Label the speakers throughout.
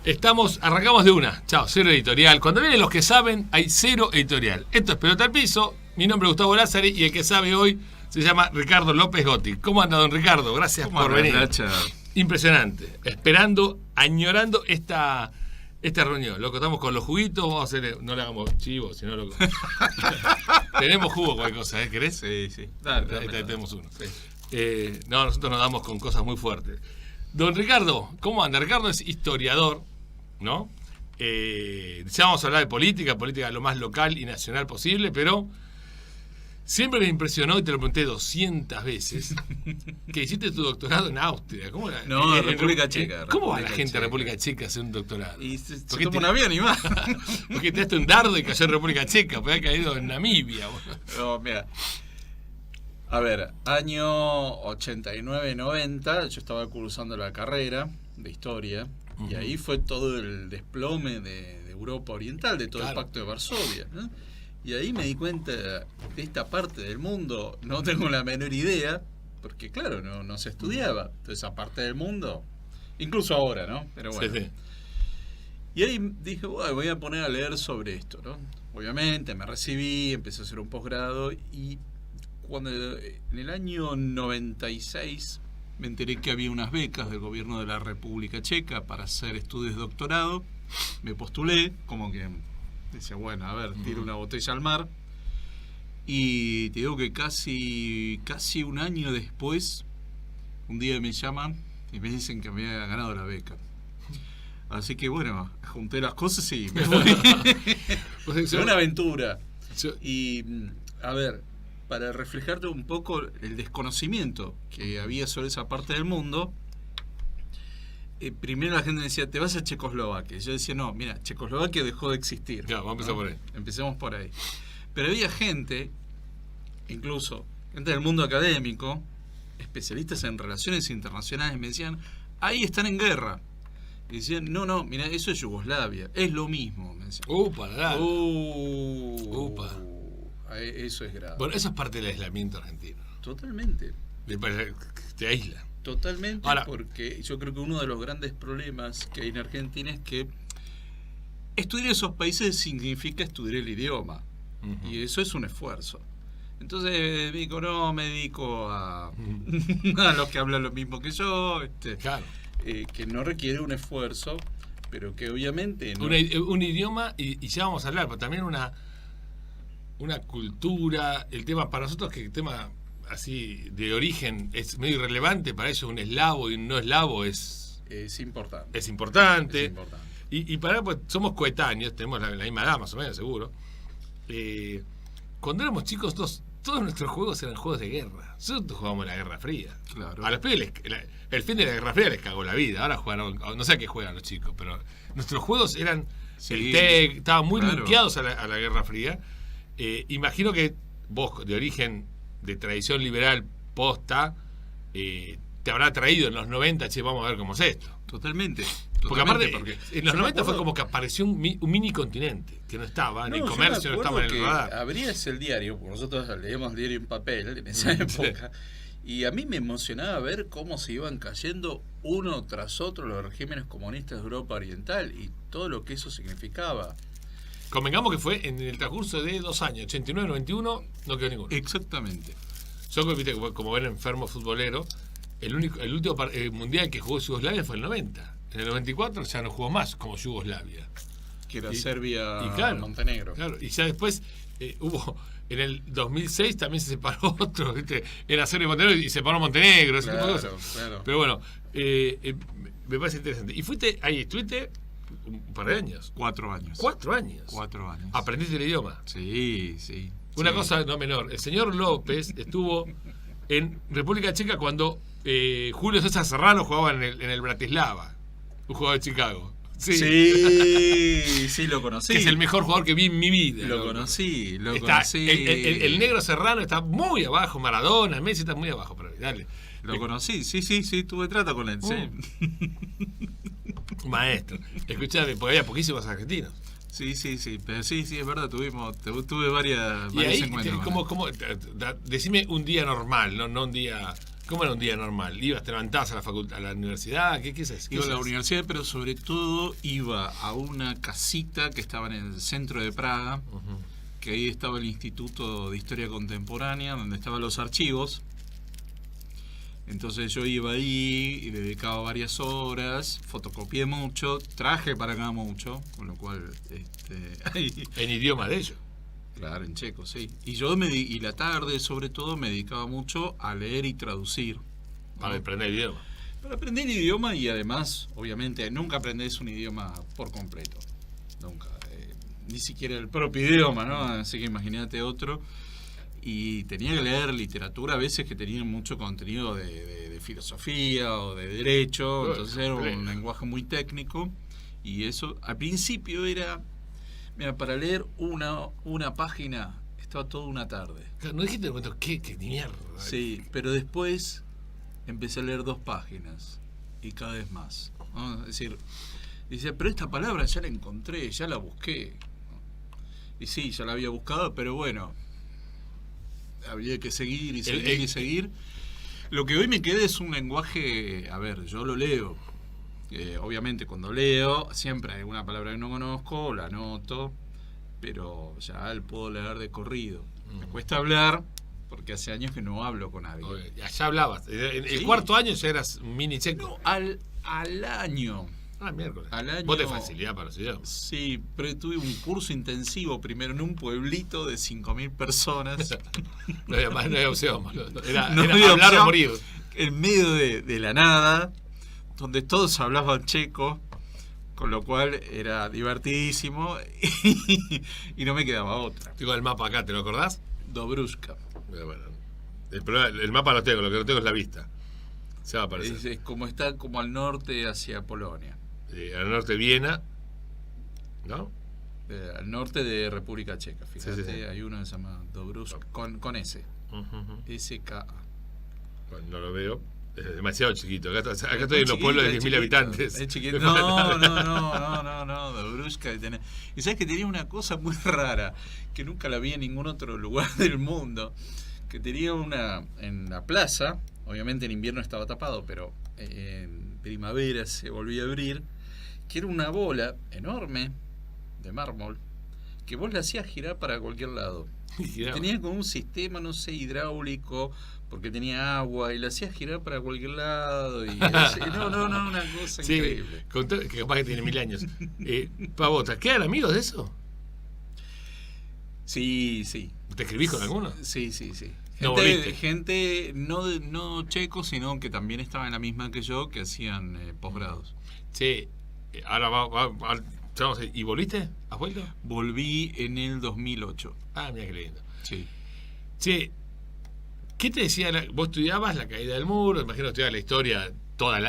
Speaker 1: Arrancamos de una. Chao, cero editorial. Cuando vienen los que saben, hay cero editorial. Esto es Pelota al Piso. Mi nombre es Gustavo Lázari y el que sabe hoy se llama Ricardo López Gotti. ¿Cómo anda, don Ricardo? Gracias por venir. Impresionante. Esperando, añorando esta reunión. Loco, estamos con los juguitos. Vamos a hacer, no le hagamos chivo, sino loco. Tenemos jugo, cualquier cosa, ¿eh? ¿Querés?
Speaker 2: Sí. Dale,
Speaker 1: tenemos uno.
Speaker 2: Sí.
Speaker 1: No, nosotros nos damos con cosas muy fuertes. Don Ricardo, ¿cómo anda? Ricardo es historiador, ¿no? Ya vamos a hablar de política lo más local y nacional posible, pero siempre me impresionó, y te lo pregunté 200 veces, que hiciste tu doctorado en Austria. ¿Cómo era?
Speaker 2: No, en República Checa.
Speaker 1: ¿Cómo va la gente a República Checa a hacer un doctorado?
Speaker 2: Y se toma un avión y va.
Speaker 1: Porque tiraste un dardo y cayó en República Checa, podía haber caído en Namibia.
Speaker 2: No, mira. A ver, año 89-90, yo estaba cursando la carrera de historia, y ahí fue todo el desplome de Europa Oriental, de todo el Pacto de Varsovia, ¿no? Y ahí me di cuenta de esta parte del mundo, no tengo la menor idea, porque claro, no se estudiaba. Entonces, esa parte del mundo, incluso ahora, ¿no? Pero bueno. Sí. Y ahí dije, bueno, voy a poner a leer sobre esto, ¿no? Obviamente, me recibí, empecé a hacer un posgrado, y cuando en el año 96 me enteré que había unas becas del gobierno de la República Checa para hacer estudios de doctorado, me postulé, como que decía, bueno, a ver, tiro una botella al mar, y te digo que casi un año después, un día me llaman y me dicen que me había ganado la beca. Así que bueno, junté las cosas y me fui. Fue una aventura. Y a ver, para reflejarte un poco el desconocimiento que había sobre esa parte del mundo, primero la gente me decía, te vas a Checoslovaquia. Yo decía, no, mira, Checoslovaquia dejó de existir.
Speaker 1: Ya, vamos a empezar por ahí.
Speaker 2: Empecemos por ahí. Pero había gente, incluso gente del mundo académico, especialistas en relaciones internacionales, me decían, ahí están en guerra. Y decían, no, mira, eso es Yugoslavia, es lo mismo. Me decían. Eso es grave.
Speaker 1: Bueno, eso es parte del aislamiento argentino.
Speaker 2: Totalmente.
Speaker 1: Te aísla.
Speaker 2: Totalmente.
Speaker 1: Ahora,
Speaker 2: porque yo creo que uno de los grandes problemas que hay en Argentina es que estudiar esos países significa estudiar el idioma. Y eso es un esfuerzo. Entonces me dedico a los que hablan lo mismo que yo,
Speaker 1: claro.
Speaker 2: Que no requiere un esfuerzo, pero que obviamente no.
Speaker 1: Un idioma, y ya vamos a hablar, pero también una cultura, el tema para nosotros, que el tema así de origen es medio irrelevante, para ellos un eslavo y un no eslavo es
Speaker 2: importante.
Speaker 1: Es importante. Y para pues somos coetáneos, tenemos la misma edad más o menos, seguro. Cuando éramos chicos, todos nuestros juegos eran juegos de guerra. Nosotros jugábamos la Guerra Fría. Claro. A los pibes el fin de la Guerra Fría les cagó la vida. Ahora jugaron, no sé a qué juegan los chicos, pero nuestros juegos eran estaban muy linkeados a la Guerra Fría. Imagino que vos, de origen, de tradición liberal posta, te habrá traído en los 90, vamos a ver cómo es esto.
Speaker 2: Totalmente.
Speaker 1: Porque aparte, en los 90 fue como que apareció un mini continente, que no estaba, en el comercio, no estaba en el radar.
Speaker 2: Abrías el diario, porque nosotros leíamos el diario en papel en esa época, y a mí me emocionaba ver cómo se iban cayendo uno tras otro los regímenes comunistas de Europa Oriental, y todo lo que eso significaba.
Speaker 1: Convengamos que fue en el transcurso de 2 años, 89-91, no quedó ninguno.
Speaker 2: Exactamente.
Speaker 1: Yo, viste, como era enfermo futbolero, el último mundial que jugó Yugoslavia fue el 90. En el 94 ya no jugó más como Yugoslavia.
Speaker 2: Que era Serbia y Montenegro.
Speaker 1: Claro, y ya después hubo, en el 2006 también se separó otro, ¿viste? Era Serbia y Montenegro y se separó Montenegro, ese tipo de cosas. Claro. Pero bueno, me parece interesante. Y estuviste un par de años.
Speaker 2: 4 años.
Speaker 1: 4 años.
Speaker 2: 4 años.
Speaker 1: ¿Aprendiste el idioma?
Speaker 2: Sí.
Speaker 1: Una cosa no menor. El señor López estuvo en República Checa cuando Julio César Serrano jugaba en el Bratislava, un jugador de Chicago.
Speaker 2: Sí, lo conocí.
Speaker 1: Que es el mejor jugador que vi en mi vida.
Speaker 2: Lo conocí.
Speaker 1: El negro Serrano está muy abajo, Maradona, Messi está muy abajo, pero dale.
Speaker 2: Lo conocí, sí, tuve trato con él, sí.
Speaker 1: Maestro, escuchame, porque había poquísimos argentinos.
Speaker 2: Sí, pero sí, es verdad, tuve varios
Speaker 1: y ahí,
Speaker 2: encuentros.
Speaker 1: decime un día normal, no un día ¿Cómo era un día normal? ¿Ibas, te levantabas a la facultad, a la universidad? ¿Qué es?
Speaker 2: Iba a la universidad, pero sobre todo iba a una casita que estaba en el centro de Praga, que ahí estaba el Instituto de Historia Contemporánea, donde estaban los archivos. Entonces yo iba ahí y dedicaba varias horas, fotocopié mucho, traje para acá mucho, con lo cual...
Speaker 1: En idioma de ellos.
Speaker 2: Claro, en checo, sí. Y yo y la tarde, sobre todo, me dedicaba mucho a leer y traducir.
Speaker 1: Para aprender el idioma.
Speaker 2: Para aprender el idioma y además, obviamente, nunca aprendés un idioma por completo. Nunca. Ni siquiera el propio idioma, ¿no? Así que imagínate otro. Y tenía que leer literatura a veces que tenía mucho contenido de filosofía o de derecho. Entonces era un lenguaje muy técnico. Y eso, al principio era... Mira, para leer una página estaba toda una tarde.
Speaker 1: Claro, no dijiste de momento, ¿qué mierda?
Speaker 2: Sí, pero después empecé a leer 2 páginas y cada vez más, ¿no? Es decir, dice, pero esta palabra ya la encontré, ya la busqué. Y sí, ya la había buscado, pero bueno, había que seguir y seguir y seguir. Lo que hoy me queda es un lenguaje, a ver, yo lo leo. Obviamente cuando leo siempre hay alguna palabra que no conozco, la anoto, pero ya el puedo leer de corrido. Me cuesta hablar porque hace años que no hablo con nadie.
Speaker 1: Ya hablabas. El cuarto año ya eras un mini checo.
Speaker 2: No, al año.
Speaker 1: Miércoles.
Speaker 2: Al año.
Speaker 1: Vos te facilidad para los idiomas.
Speaker 2: Sí, pero tuve un curso intensivo primero en un pueblito de 5.000 personas.
Speaker 1: No había opción. Era
Speaker 2: había
Speaker 1: hablar
Speaker 2: opción,
Speaker 1: o morir.
Speaker 2: En medio de la nada, donde todos hablaban checo, con lo cual era divertidísimo y no me quedaba otra.
Speaker 1: Tengo el mapa acá, ¿te lo acordás?
Speaker 2: Dobrushka.
Speaker 1: Bueno, el mapa lo tengo, lo que no tengo es la vista. Se va a aparecer.
Speaker 2: Es como está como al norte hacia Polonia.
Speaker 1: Al norte Viena, ¿no?
Speaker 2: Al norte de República Checa, fíjate,
Speaker 1: sí.
Speaker 2: hay uno que se llama Dobrushka, con S. SKA.
Speaker 1: Bueno, no lo veo. Es demasiado chiquito. Acá estoy en los pueblos de 10.000 habitantes.
Speaker 2: Es chiquito. No, Dobrushka. Y sabes que tenía una cosa muy rara, que nunca la vi en ningún otro lugar del mundo, que tenía en la plaza, obviamente en invierno estaba tapado, pero en primavera se volvía a abrir, que era una bola enorme de mármol, que vos la hacías girar para cualquier lado. Tenía como un sistema, no sé, hidráulico, porque tenía agua, y la hacías girar para cualquier lado. Y una cosa increíble.
Speaker 1: Que capaz que tiene 1000 años. Pavota, ¿quedan amigos de eso?
Speaker 2: Sí.
Speaker 1: ¿Te escribís con alguno?
Speaker 2: Sí. Gente no checos, sino que también estaban en la misma que yo, que hacían posgrados.
Speaker 1: Sí, ahora vamos. ¿Y volviste? ¿Has vuelto?
Speaker 2: Volví en el 2008.
Speaker 1: Mira qué lindo.
Speaker 2: Sí.
Speaker 1: Sí. ¿Qué te decía? Vos estudiabas la caída del muro, imagino que estudiabas la historia,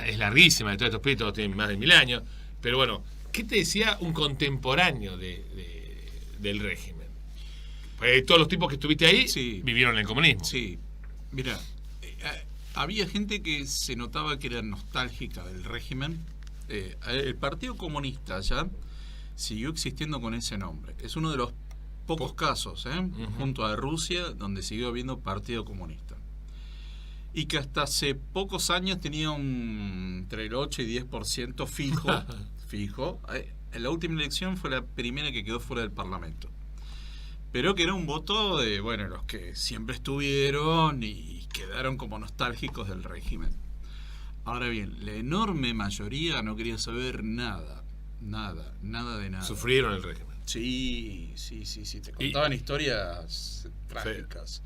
Speaker 1: es larguísima de todos estos pleitos, tienen más de 1000 años, pero bueno, ¿qué te decía un contemporáneo del régimen? Pues todos los tipos que estuviste ahí vivieron el comunismo.
Speaker 2: Sí, mira, había gente que se notaba que era nostálgica del régimen. El Partido Comunista ya siguió existiendo con ese nombre. Es uno de los pocos casos, junto a Rusia, donde siguió habiendo Partido Comunista. Y que hasta hace pocos años tenía entre el 8 y 10% fijo. La última elección fue la primera que quedó fuera del Parlamento. Pero que era un voto de, los que siempre estuvieron y quedaron como nostálgicos del régimen. Ahora bien, la enorme mayoría no quería saber nada de nada.
Speaker 1: Sufrieron el régimen.
Speaker 2: Sí, te contaban historias trágicas.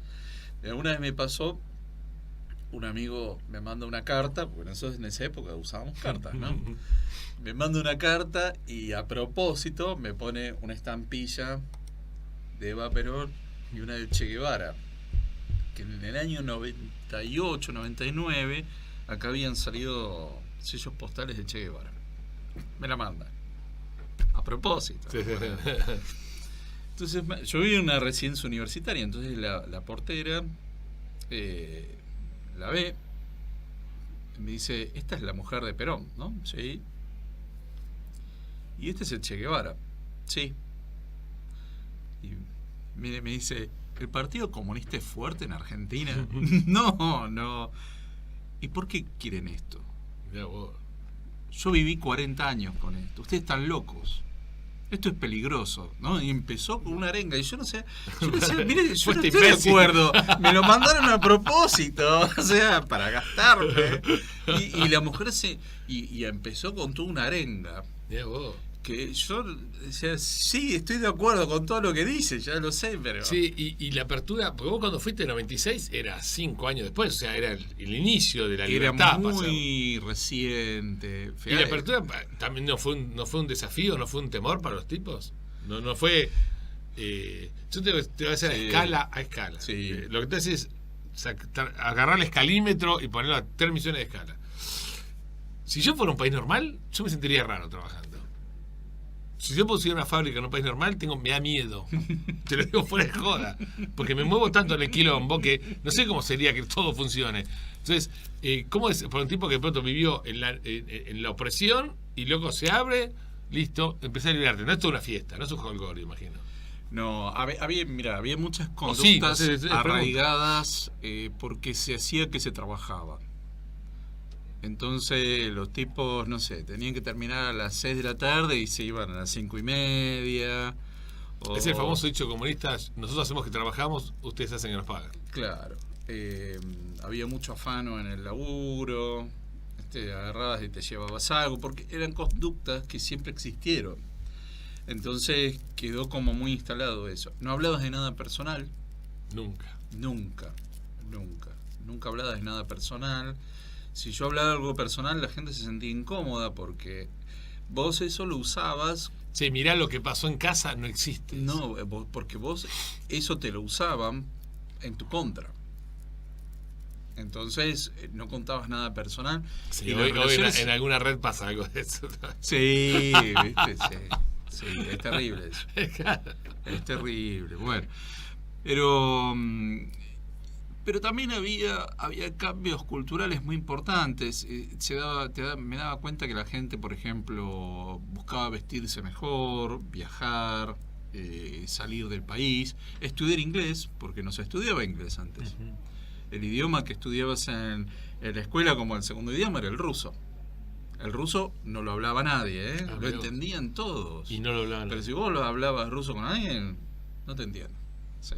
Speaker 2: Una vez me pasó, un amigo me manda una carta, porque nosotros en esa época usábamos cartas, ¿no? Me manda una carta y a propósito me pone una estampilla de Eva Perón y una de Che Guevara, que en el año 98, 99, acá habían salido sellos postales de Che Guevara. Me la manda. A propósito. Sí. Entonces, yo viví en una residencia universitaria, entonces la portera la ve, me dice, esta es la mujer de Perón, ¿no? Sí. Y este es el Che Guevara. Sí. Y me dice, ¿el Partido Comunista es fuerte en Argentina? No. ¿y por qué quieren esto?
Speaker 1: Mirá vos.
Speaker 2: Yo viví 40 años con esto. Ustedes están locos. Esto es peligroso, ¿no? Y empezó con una arenga. Y yo no sé, mire, yo no estoy de acuerdo. Me lo mandaron a propósito, o sea, para gastarme. Y la mujer y empezó con toda una arenga.
Speaker 1: Mirá vos.
Speaker 2: Que yo decía, sí, estoy de acuerdo con todo lo que dice, ya lo sé, pero...
Speaker 1: Sí, y la apertura, porque vos cuando fuiste en 96 era 5 años después, o sea, era el inicio de la libertad.
Speaker 2: Era muy reciente.
Speaker 1: ¿Y la apertura también no fue un desafío, no fue un temor para los tipos? No fue... yo te voy a hacer a escala.
Speaker 2: Sí.
Speaker 1: Lo que te hace es agarrar el escalímetro y ponerlo a 3 misiones de escala. Si yo fuera un país normal, yo me sentiría raro trabajando. Si yo pusiera una fábrica en un país normal, me da miedo. Te lo digo fuera de joda. Porque me muevo tanto en el quilombo que no sé cómo sería que todo funcione. Entonces, ¿cómo es por un tipo que de pronto vivió en la opresión y luego se abre, listo, empecé a liberarte? No es toda una fiesta, no es un jolgorio, imagino.
Speaker 2: No, había muchas conductas arraigadas porque se hacía que se trabajaba. Entonces los tipos, no sé, tenían que terminar a las 6 de la tarde y se iban a las 5:30.
Speaker 1: Es el famoso dicho comunista: nosotros hacemos que trabajamos, ustedes hacen que nos pagan.
Speaker 2: Claro. Había mucho afano en el laburo, agarrabas y te llevabas algo, porque eran conductas que siempre existieron. Entonces quedó como muy instalado eso. No hablabas de nada personal. Nunca hablabas de nada personal. Si yo hablaba de algo personal, la gente se sentía incómoda porque vos eso lo usabas.
Speaker 1: Sí, mirá, lo que pasó en casa no existe.
Speaker 2: No, porque vos eso te lo usaban en tu contra. Entonces no contabas nada personal.
Speaker 1: Sí, y hoy en alguna red pasa algo de eso.
Speaker 2: Sí, ¿viste? Sí, es terrible eso. Es terrible. Bueno, pero también había cambios culturales muy importantes. Me daba cuenta que la gente, por ejemplo, buscaba vestirse mejor, viajar, salir del país, estudiar inglés, porque no se estudiaba inglés antes. Uh-huh. El idioma que estudiabas en la escuela como el segundo idioma era el ruso. El ruso no lo hablaba nadie, ¿eh? Lo entendían todos.
Speaker 1: Y no lo hablaban.
Speaker 2: Pero si vos lo hablabas ruso con alguien, no te entienden. Sí.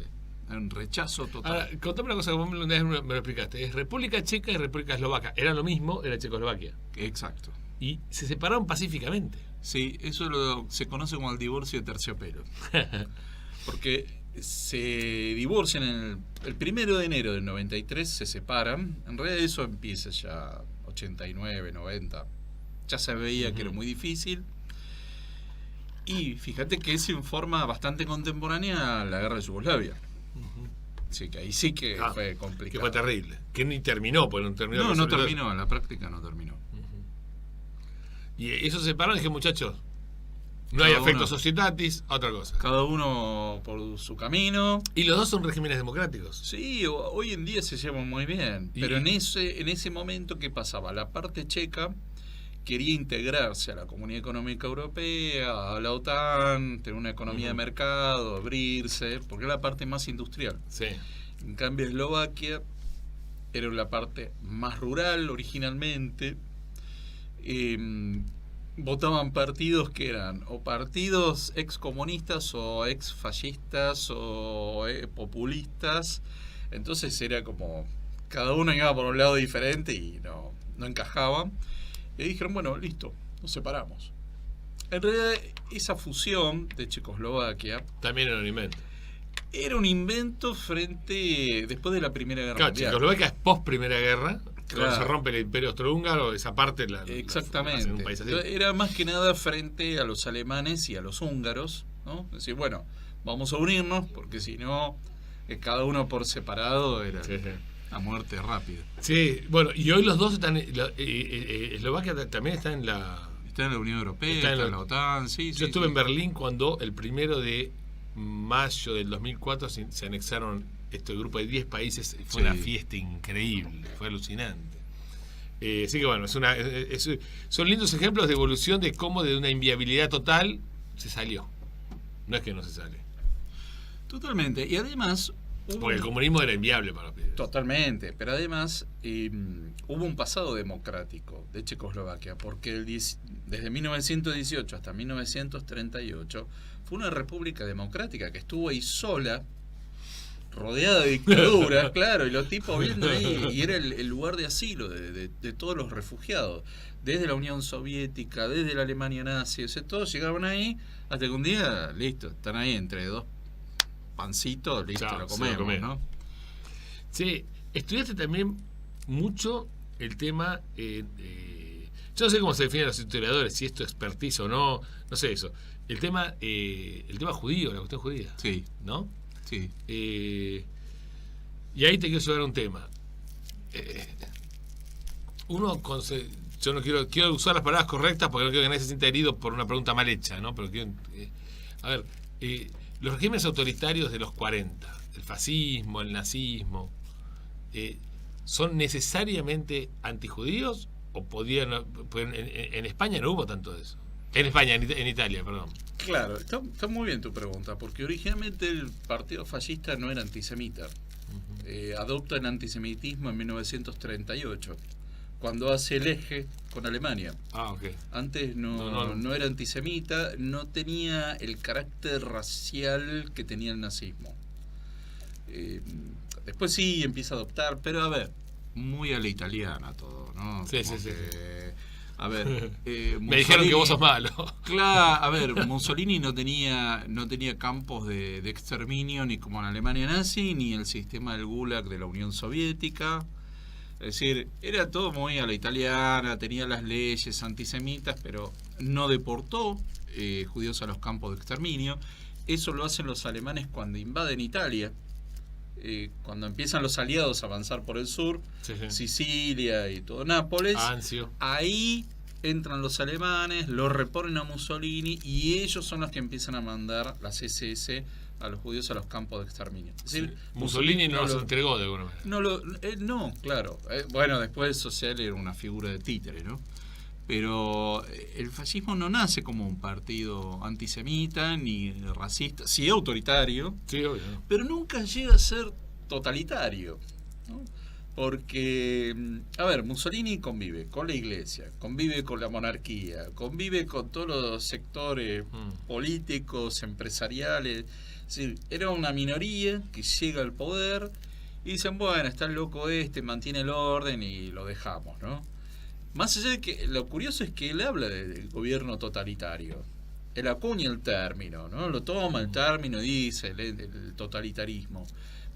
Speaker 2: Un rechazo total.
Speaker 1: Ahora, contame una cosa que vos una vez me lo explicaste. Es República Checa y República Eslovaca. Era lo mismo, era Checoslovaquia.
Speaker 2: Exacto.
Speaker 1: Y se separaron pacíficamente.
Speaker 2: Sí, eso se conoce como el divorcio de terciopelo. Porque se divorcian el 1 de enero del 93, se separan. En realidad eso empieza ya 89, 90. Ya se veía que era muy difícil. Y fíjate que es en forma bastante contemporánea a la guerra de Yugoslavia. Sí, que ahí sí que fue complicado.
Speaker 1: Que fue terrible. Que ni terminó, pues no terminó.
Speaker 2: No terminó, en la práctica no terminó.
Speaker 1: Y eso se separaron y dije, muchachos, no hay afecto societatis, otra cosa.
Speaker 2: Cada uno por su camino.
Speaker 1: Y los dos son regímenes democráticos.
Speaker 2: Sí, hoy en día se llevan muy bien. Pero en ese momento, ¿qué pasaba? La parte checa quería integrarse a la Comunidad Económica Europea, a la OTAN, tener una economía de mercado, abrirse, porque era la parte más industrial.
Speaker 1: Sí.
Speaker 2: En cambio, Eslovaquia era la parte más rural originalmente. Votaban partidos que eran o partidos excomunistas o exfascistas o populistas. Entonces era como cada uno iba por un lado diferente y no encajaban. Y dijeron, bueno, listo, nos separamos. En realidad, esa fusión de Checoslovaquia
Speaker 1: también era un invento.
Speaker 2: Era un invento después de la Primera Guerra Mundial.
Speaker 1: Checoslovaquia es post-Primera Guerra, cuando se rompe el Imperio Austrohúngaro, esa parte
Speaker 2: exactamente.
Speaker 1: Un país así.
Speaker 2: Era más que nada frente a los alemanes y a los húngaros, ¿no? Es decir, bueno, vamos a unirnos, porque si no, cada uno por separado era... Sí. A muerte rápida.
Speaker 1: Sí, bueno, y hoy los dos están. Eslovaquia también está en la.
Speaker 2: Está en la Unión Europea, está en la OTAN, sí.
Speaker 1: Yo estuve en Berlín cuando el 1 de mayo del 2004 se anexaron este grupo de 10 países. Fue una fiesta increíble, fue alucinante. Así que bueno, son lindos ejemplos de evolución de cómo de una inviabilidad total se salió. No es que no se sale.
Speaker 2: Totalmente. Y además,
Speaker 1: Porque el comunismo era inviable para los pibes.
Speaker 2: Totalmente, pero además hubo un pasado democrático de Checoslovaquia, porque desde 1918 hasta 1938 fue una república democrática que estuvo ahí sola, rodeada de dictaduras, claro, y los tipos viendo ahí, y era el lugar de asilo de todos los refugiados, desde la Unión Soviética, desde la Alemania nazi, o sea, todos llegaban ahí, hasta que un día, listo, están ahí entre dos pancitos, listo,
Speaker 1: Chao,
Speaker 2: lo comemos, ¿no?
Speaker 1: Sí, estudiaste también mucho el tema, yo no sé cómo se definen los historiadores, si esto es expertise o no, no sé eso, el tema judío, la cuestión judía,
Speaker 2: Sí,
Speaker 1: ¿no?
Speaker 2: sí.
Speaker 1: Y ahí te quiero llevar un tema. Yo no quiero usar las palabras correctas porque no quiero que nadie se sienta herido por una pregunta mal hecha, ¿no? Pero quiero, a ver, los regímenes autoritarios de los 40, el fascismo, el nazismo, ¿son necesariamente antijudíos o en España no hubo tanto de eso? En España, en Italia, perdón.
Speaker 2: Claro, está muy bien tu pregunta, porque originalmente el partido fascista no era antisemita. Adopta el antisemitismo en 1938, cuando hace el eje con Alemania.
Speaker 1: Okay.
Speaker 2: Antes no era antisemita, no tenía el carácter racial que tenía el nazismo. Después sí empieza a adoptar, pero a ver, muy a la italiana todo, ¿no?
Speaker 1: Sí.
Speaker 2: A ver,
Speaker 1: me dijeron que vos sos malo.
Speaker 2: Claro, a ver, Mussolini no tenía campos de exterminio ni como en Alemania nazi, ni el sistema del Gulag de la Unión Soviética. Es decir, era todo muy a la italiana, tenía las leyes antisemitas, pero no deportó judíos a los campos de exterminio. Eso lo hacen los alemanes cuando invaden Italia. Cuando empiezan los aliados a avanzar por el sur, Sicilia y todo Nápoles, ahí entran los alemanes, los reponen a Mussolini y ellos son los que empiezan a mandar las SS a los judíos a los campos de exterminio. Es decir,
Speaker 1: Mussolini no los entregó de alguna manera.
Speaker 2: No, claro. Bueno, después social era una figura de títere, ¿no? Pero el fascismo no nace como un partido antisemita ni racista, sí autoritario,
Speaker 1: sí, obvio,
Speaker 2: pero nunca llega a ser totalitario, ¿no? Porque, a ver, Mussolini convive con la iglesia, convive con la monarquía, convive con todos los sectores políticos, empresariales. Es decir, era una minoría que llega al poder y dicen, bueno, está el loco mantiene el orden y lo dejamos, ¿no? Más allá de que lo curioso es que él habla del gobierno totalitario. Él acuña el término, ¿no? Lo toma el término y dice el totalitarismo.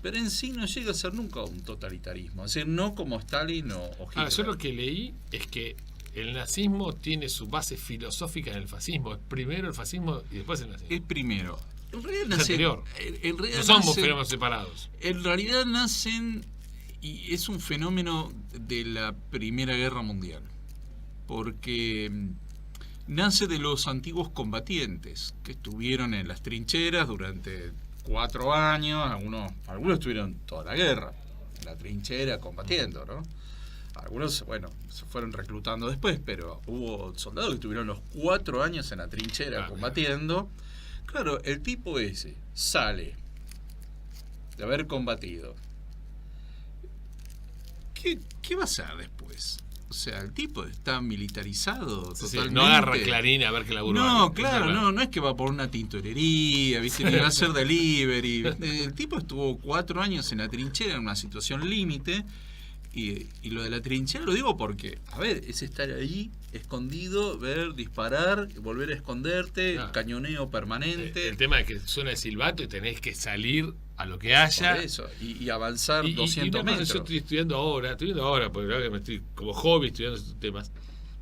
Speaker 2: Pero en sí no llega a ser nunca un totalitarismo. Es decir, no como Stalin o Hitler.
Speaker 1: Yo lo que leí es que el nazismo tiene su base filosófica en el fascismo. Es primero el fascismo y después el nazismo.
Speaker 2: Es primero. En realidad
Speaker 1: es anterior. No somos fenómenos separados.
Speaker 2: En realidad nacen, y es un fenómeno de la Primera Guerra Mundial, porque nace de los antiguos combatientes que estuvieron en las trincheras durante 4 años, algunos estuvieron toda la guerra en la trinchera combatiendo, ¿no? Algunos, bueno, se fueron reclutando después, pero hubo soldados que estuvieron los 4 años en la trinchera combatiendo. Claro, el tipo ese sale de haber combatido. ¿Qué va a hacer después? O sea, el tipo está militarizado totalmente.
Speaker 1: No agarra Clarín a ver qué laburo.
Speaker 2: No, claro, no es que va por una tintorería, ¿viste? Ni va a hacer delivery. El tipo estuvo 4 años en la trinchera en una situación límite. Y lo de la trinchera lo digo porque, a ver, es estar ahí, escondido, ver, disparar, volver a esconderte, cañoneo permanente.
Speaker 1: El tema es que suena el silbato y tenés que salir a lo que haya.
Speaker 2: Por eso, y avanzar 200 metros.
Speaker 1: Yo estoy estudiando ahora, porque la verdad que me estoy como hobby estudiando estos temas.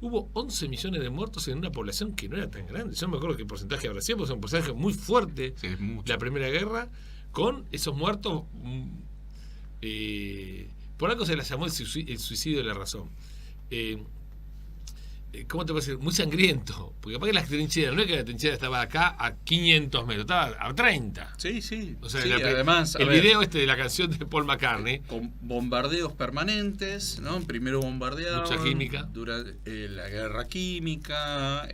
Speaker 1: Hubo 11 millones de muertos en una población que no era tan grande. Yo no me acuerdo qué porcentaje habrá sido, porque es un porcentaje muy fuerte de la Primera Guerra, con esos muertos. Por algo se la llamó el suicidio de la razón. ¿Cómo te puedo decir? Muy sangriento. Porque capaz que las trincheras, no es que la trinchera estaba acá a 500 metros, estaba a 30.
Speaker 2: Sí.
Speaker 1: O sea,
Speaker 2: además,
Speaker 1: el video de la canción de Paul McCartney.
Speaker 2: Con bombardeos permanentes, ¿no? Primero bombardeaban.
Speaker 1: Mucha química.
Speaker 2: Durante la guerra química,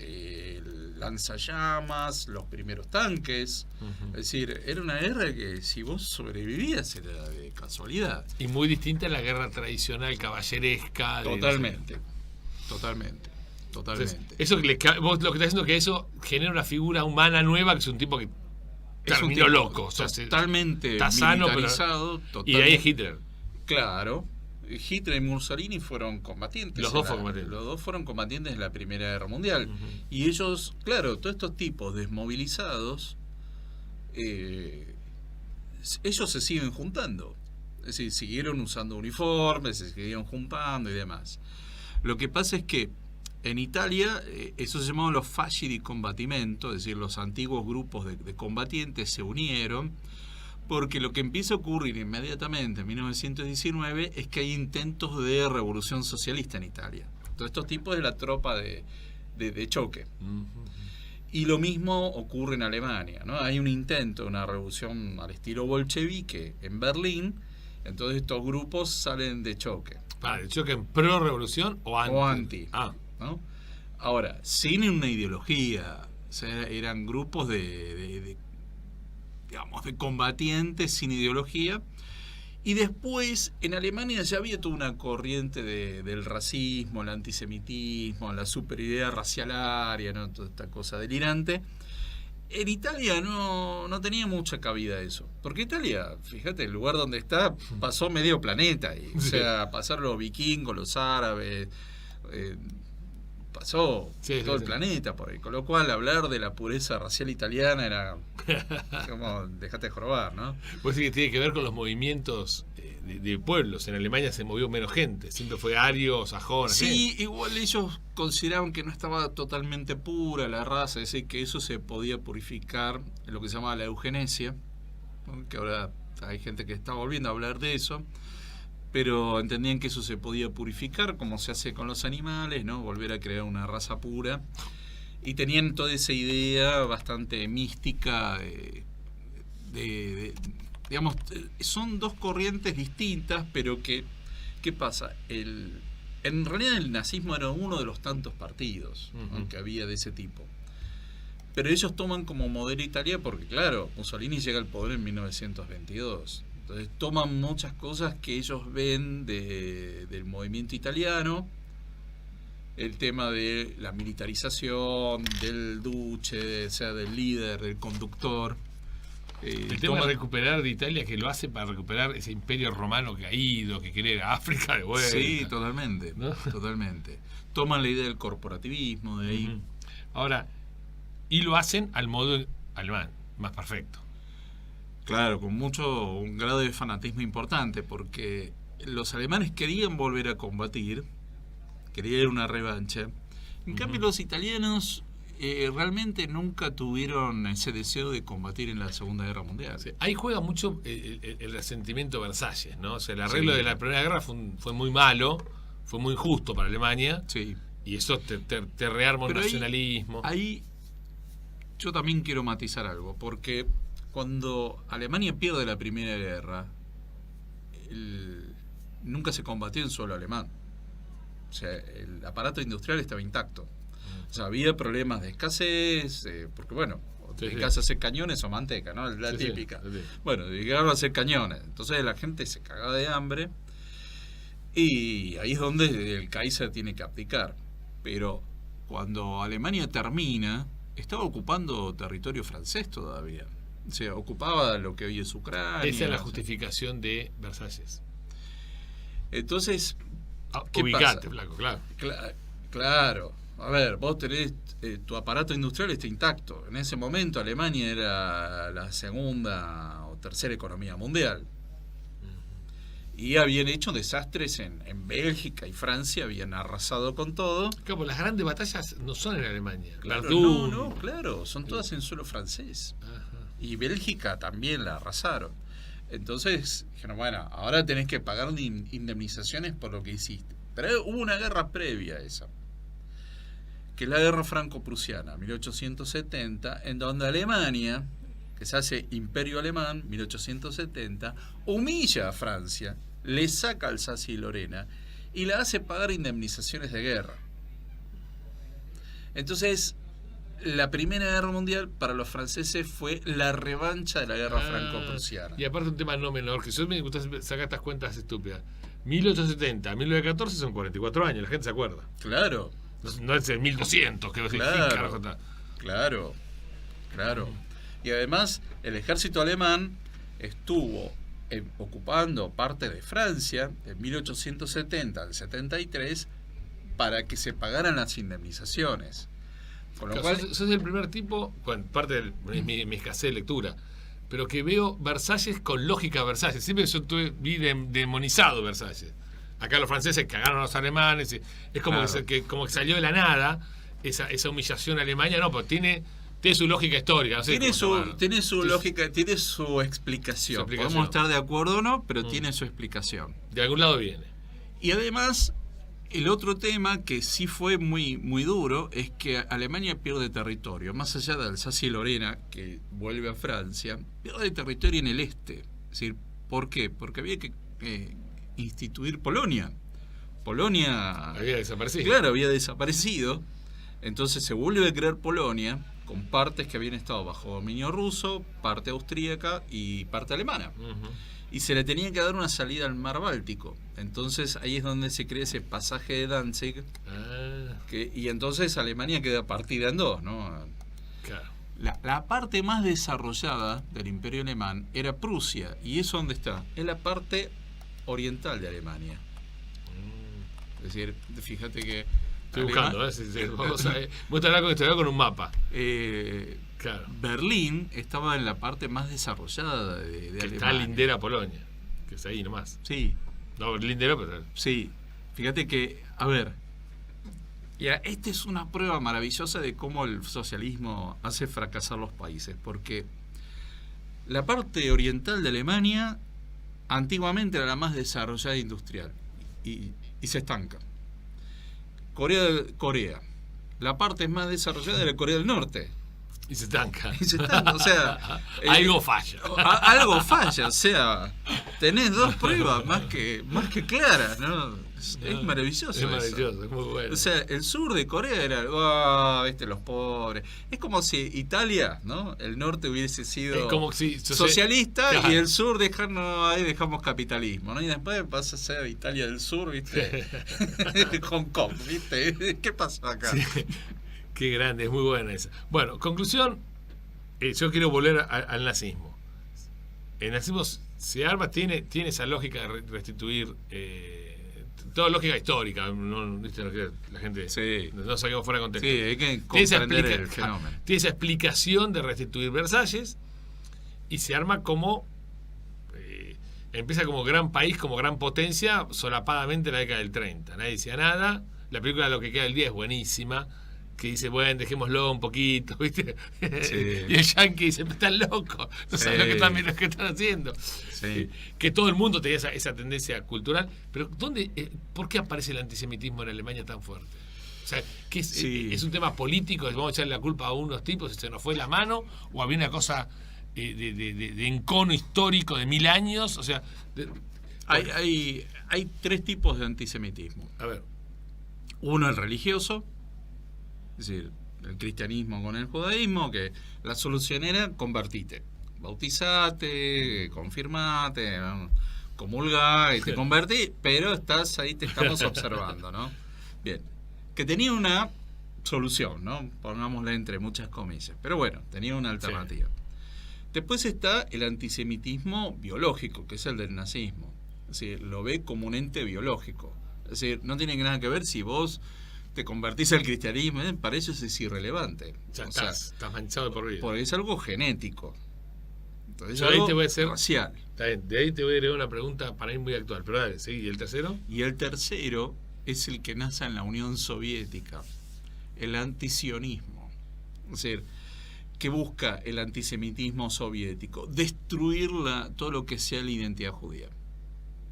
Speaker 2: lanzallamas, los primeros tanques. Es decir, era una guerra que si vos sobrevivías era de casualidad.
Speaker 1: Y muy distinta a la guerra tradicional caballeresca.
Speaker 2: Totalmente.
Speaker 1: Entonces, eso vos lo que estás diciendo es que eso genera una figura humana nueva, que es un tipo que terminó loco.
Speaker 2: Totalmente
Speaker 1: está sano,
Speaker 2: militarizado.
Speaker 1: Y ahí es Hitler.
Speaker 2: Claro. Hitler y Mussolini fueron combatientes.
Speaker 1: Los dos
Speaker 2: fueron combatientes en la Primera Guerra Mundial. Y ellos, claro, todos estos tipos desmovilizados, ellos se siguen juntando. Es decir, siguieron usando uniformes, se siguieron juntando y demás. Lo que pasa es que en Italia, eso se llamaban los fasci di combattimento, es decir, los antiguos grupos de combatientes se unieron, porque lo que empieza a ocurrir inmediatamente en 1919 es que hay intentos de revolución socialista en Italia. Todos estos tipos de la tropa de choque. Y lo mismo ocurre en Alemania, ¿no? Hay un intento, una revolución al estilo bolchevique en Berlín, entonces estos grupos salen de choque.
Speaker 1: ¿De choque en pro-revolución o anti?
Speaker 2: O anti. ¿No? Ahora, sin una ideología, o sea, eran grupos de combatientes sin ideología. Y después en Alemania ya había toda una corriente del racismo, el antisemitismo, la superioridad racial aria, ¿no? Toda esta cosa delirante. En Italia no tenía mucha cabida eso, porque Italia, fíjate, el lugar donde está pasó medio planeta, o sea, pasaron los vikingos, los árabes, pasó todo el planeta por ahí, con lo cual hablar de la pureza racial italiana era como dejate de jorobar, ¿no?
Speaker 1: Pues sí que tiene que ver con los movimientos de pueblos. En Alemania se movió menos gente, siempre fue ario, sajón.
Speaker 2: Sí, igual ellos consideraban que no estaba totalmente pura la raza, es decir, que eso se podía purificar en lo que se llamaba la eugenesia, ¿no? Que ahora hay gente que está volviendo a hablar de eso, pero entendían que eso se podía purificar como se hace con los animales, ¿no? Volver a crear una raza pura, y tenían toda esa idea bastante mística digamos, son dos corrientes distintas, pero que ¿qué pasa? En realidad el nazismo era uno de los tantos partidos, ¿no? Que había de ese tipo. Pero ellos toman como modelo Italia porque, claro, Mussolini llega al poder en 1922. Entonces toman muchas cosas que ellos ven del movimiento italiano, el tema de la militarización, del duce, o sea, del líder, del conductor.
Speaker 1: El tema de recuperar de Italia, que lo hace para recuperar ese imperio romano caído, que quería África de vuelta.
Speaker 2: Sí, totalmente, ¿no? Totalmente. Toman la idea del corporativismo de ahí.
Speaker 1: Ahora, y lo hacen al modo alemán, más perfecto.
Speaker 2: Claro, con un grado de fanatismo importante, porque los alemanes querían volver a combatir, querían una revancha. En cambio, los italianos realmente nunca tuvieron ese deseo de combatir en la Segunda Guerra Mundial.
Speaker 1: Sí, ahí juega mucho el resentimiento de Versalles, ¿no? O sea, el arreglo de la Primera Guerra fue muy malo, fue muy injusto para Alemania, y eso te rearma un nacionalismo.
Speaker 2: Ahí yo también quiero matizar algo, porque cuando Alemania pierde la Primera Guerra, nunca se combatió en suelo alemán. O sea, el aparato industrial estaba intacto. O sea, había problemas de escasez, porque bueno, dedicás a hacer cañones o manteca, ¿no? La típica. Sí. Bueno, dedicaron a hacer cañones. Entonces la gente se cagaba de hambre, y ahí es donde el Kaiser tiene que abdicar. Pero cuando Alemania termina, estaba ocupando territorio francés todavía. O sea, ocupaba lo que hoy es Ucrania.
Speaker 1: Esa es la justificación de Versalles.
Speaker 2: Entonces,
Speaker 1: ubicate, flaco, claro.
Speaker 2: Claro. A ver, vos tenés tu aparato industrial está intacto. En ese momento Alemania era la segunda o tercera economía mundial. Y habían hecho desastres en Bélgica y Francia, habían arrasado con todo.
Speaker 1: Claro, pues las grandes batallas no son en Alemania.
Speaker 2: Claro, no, claro, son todas en suelo francés. Ajá. Y Bélgica también la arrasaron. Entonces dijeron, bueno, ahora tenés que pagar indemnizaciones por lo que hiciste. Pero hubo una guerra previa a esa, que es la guerra franco-prusiana, 1870, en donde Alemania, que se hace Imperio Alemán, 1870, humilla a Francia, le saca Alsacia y Lorena y la hace pagar indemnizaciones de guerra. Entonces, la Primera Guerra Mundial para los franceses fue la revancha de la guerra franco-prusiana.
Speaker 1: Y aparte un tema no menor, que yo me gusta sacar estas cuentas estúpidas. 1870 a 1914 son 44 años, la gente se acuerda.
Speaker 2: Claro.
Speaker 1: No es el 1200, que
Speaker 2: Claro. Y además, el ejército alemán estuvo ocupando parte de Francia de 1870 al 73 para que se pagaran las indemnizaciones. Con lo cual,
Speaker 1: sos el primer tipo, bueno, parte de mi escasez de lectura, pero que veo Versalles con lógica Versalles. Siempre yo vi demonizado Versalles. Acá los franceses cagaron a los alemanes, es como, como que salió de la nada esa humillación a Alemania. No, pues tiene su lógica histórica. No sé
Speaker 2: tiene su lógica, tiene su explicación. Podemos estar de acuerdo o no, pero tiene su explicación.
Speaker 1: De algún lado viene.
Speaker 2: Y además, el otro tema que sí fue muy, muy duro es que Alemania pierde territorio. Más allá de Alsacia y Lorena, que vuelve a Francia, pierde territorio en el este. Es decir, ¿por qué? Porque había que instituir Polonia. Polonia
Speaker 1: había desaparecido.
Speaker 2: Claro, había desaparecido. Entonces se vuelve a crear Polonia con partes que habían estado bajo dominio ruso, parte austríaca y parte alemana. Y se le tenía que dar una salida al mar Báltico. Entonces ahí es donde se crea ese pasaje de Danzig. Y entonces Alemania queda partida en dos, ¿no?
Speaker 1: Claro.
Speaker 2: La parte más desarrollada del Imperio Alemán era Prusia. ¿Y eso dónde está? Es la parte oriental de Alemania. Es decir, fíjate que...
Speaker 1: Estoy buscando, vamos a hablar con un mapa.
Speaker 2: Claro. Berlín estaba en la parte más desarrollada de Alemania.
Speaker 1: Está lindera Polonia, que es ahí nomás.
Speaker 2: Sí.
Speaker 1: No, lindera, pero...
Speaker 2: Sí. Fíjate que, a ver, ya, esta es una prueba maravillosa de cómo el socialismo hace fracasar los países, porque la parte oriental de Alemania antiguamente era la más desarrollada industrial y se estanca. Corea. La parte más desarrollada era Corea del Norte.
Speaker 1: Y se estanca.
Speaker 2: O sea...
Speaker 1: algo falla.
Speaker 2: Algo falla. O sea, tenés dos pruebas más que claras, ¿no? Es maravilloso.
Speaker 1: Es maravilloso, es muy bueno.
Speaker 2: O sea, el sur de Corea era los pobres. Es como si Italia, ¿no? El norte hubiese sido
Speaker 1: como si
Speaker 2: socialista, claro, y el sur ahí dejamos capitalismo, ¿no? Y después pasa a ser Italia del Sur, ¿viste? Hong Kong, ¿viste? ¿Qué pasó acá?
Speaker 1: Sí. Qué grande, es muy buena esa. Bueno, conclusión, yo quiero volver al nazismo. El nazismo se arma, tiene esa lógica de restituir, toda lógica histórica, la gente no saquemos fuera de contexto.
Speaker 2: Sí, hay que comprender el fenómeno.
Speaker 1: Tiene esa explicación de restituir Versalles y se arma como, empieza como gran país, como gran potencia, solapadamente en la década del 30. Nadie decía nada, la película Lo que queda del día es buenísima, que dice, bueno, dejémoslo un poquito, ¿viste? Sí. Y el yankee dice, están locos, no saben lo que están haciendo.
Speaker 2: Sí.
Speaker 1: Que todo el mundo tenía esa tendencia cultural, pero ¿por qué aparece el antisemitismo en Alemania tan fuerte? O sea, ¿qué es un tema político? ¿Vamos a echarle la culpa a unos tipos y se nos fue la mano? ¿O había una cosa de encono histórico de 1000 años? O sea...
Speaker 2: Hay tres tipos de antisemitismo.
Speaker 1: A ver.
Speaker 2: Uno, el religioso. Es decir, el cristianismo con el judaísmo, que la solución era convertite, bautizate, confirmate, comulgá y te convertí, pero estás ahí, te estamos observando, ¿no? Bien, que tenía una solución, ¿no? Pongámosla entre muchas comillas, pero bueno, tenía una alternativa. Sí. Después está el antisemitismo biológico, que es el del nazismo. Es decir, lo ve como un ente biológico. Es decir, no tiene nada que ver si vos te convertís al cristianismo, para ellos es irrelevante.
Speaker 1: Ya estás manchado por vida.
Speaker 2: Porque es algo genético. Entonces,
Speaker 1: yo ahí te voy a hacer
Speaker 2: racial.
Speaker 1: Está bien, de ahí te voy a agregar una pregunta para ir muy actual. Pero dale, ¿sí? ¿Y el tercero?
Speaker 2: Y el tercero es el que nace en la Unión Soviética, el antisionismo. Es decir, que busca el antisemitismo soviético, destruir todo lo que sea la identidad judía.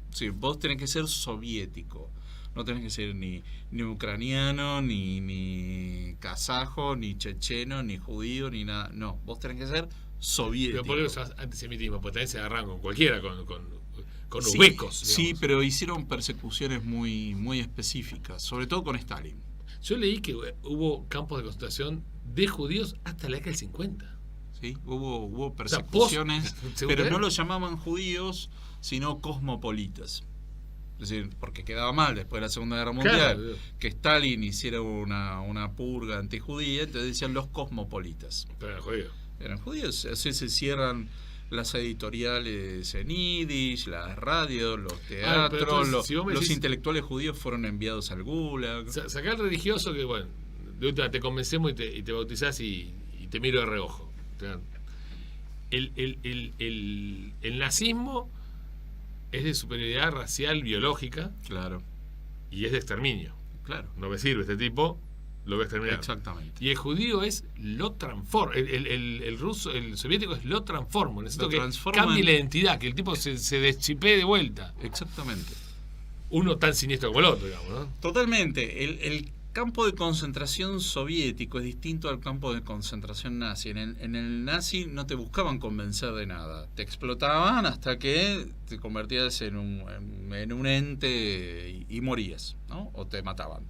Speaker 2: Es decir, vos tenés que ser soviético. No tenés que ser ni ucraniano, ni kazajo, ni checheno, ni judío, ni nada. No, vos tenés que ser soviético.
Speaker 1: Pero ¿por qué usas antisemitismo? Porque también se agarran con cualquiera, con uzbecos.
Speaker 2: Sí, pero hicieron persecuciones muy, muy específicas, sobre todo con Stalin.
Speaker 1: Yo leí que hubo campos de concentración de judíos hasta la década del 50.
Speaker 2: Sí, hubo persecuciones,
Speaker 1: o sea,
Speaker 2: pero no los llamaban judíos, sino cosmopolitas. Es decir, porque quedaba mal después de la Segunda Guerra Mundial, claro, que Stalin hiciera una purga antijudía, entonces decían los cosmopolitas.
Speaker 1: Pero eran judíos.
Speaker 2: Eran judíos, así se cierran las editoriales en Yiddish, las radios, los teatros, entonces, si los intelectuales judíos fueron enviados al Gulag.
Speaker 1: Sacar religioso que, bueno, de última te convencemos y te bautizás y te miro de reojo. El nazismo es de superioridad racial biológica.
Speaker 2: Claro.
Speaker 1: Y es de exterminio.
Speaker 2: Claro.
Speaker 1: No me sirve este tipo, lo voy a exterminar.
Speaker 2: Exactamente.
Speaker 1: Y el judío es lo transforma. El ruso, el soviético es lo transforma. Necesito que cambie la identidad, que el tipo se deschipee de vuelta.
Speaker 2: Exactamente.
Speaker 1: Uno tan siniestro como el otro, digamos, ¿no?
Speaker 2: Totalmente. El campo de concentración soviético es distinto al campo de concentración nazi. En el nazi no te buscaban convencer de nada. Te explotaban hasta que te convertías en un ente y morías, ¿no? O te mataban.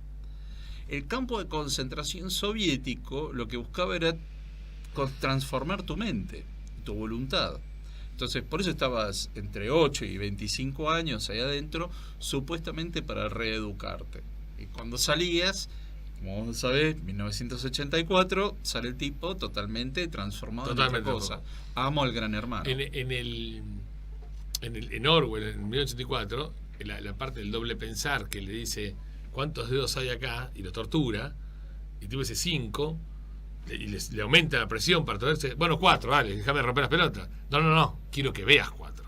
Speaker 2: El campo de concentración soviético lo que buscaba era transformar tu mente, tu voluntad. Entonces, por eso estabas entre 8 y 25 años ahí adentro, supuestamente para reeducarte. Y cuando salías, como vos sabés, 1984, sale el tipo totalmente transformado en otra cosa. Amo al gran hermano.
Speaker 1: En Orwell, en 1984, la parte del doble pensar que le dice ¿cuántos dedos hay acá? Y lo tortura, y el tipo dice 5, y le aumenta la presión para torcerse. Bueno, 4, vale, déjame romper las pelotas. No, quiero que veas 4.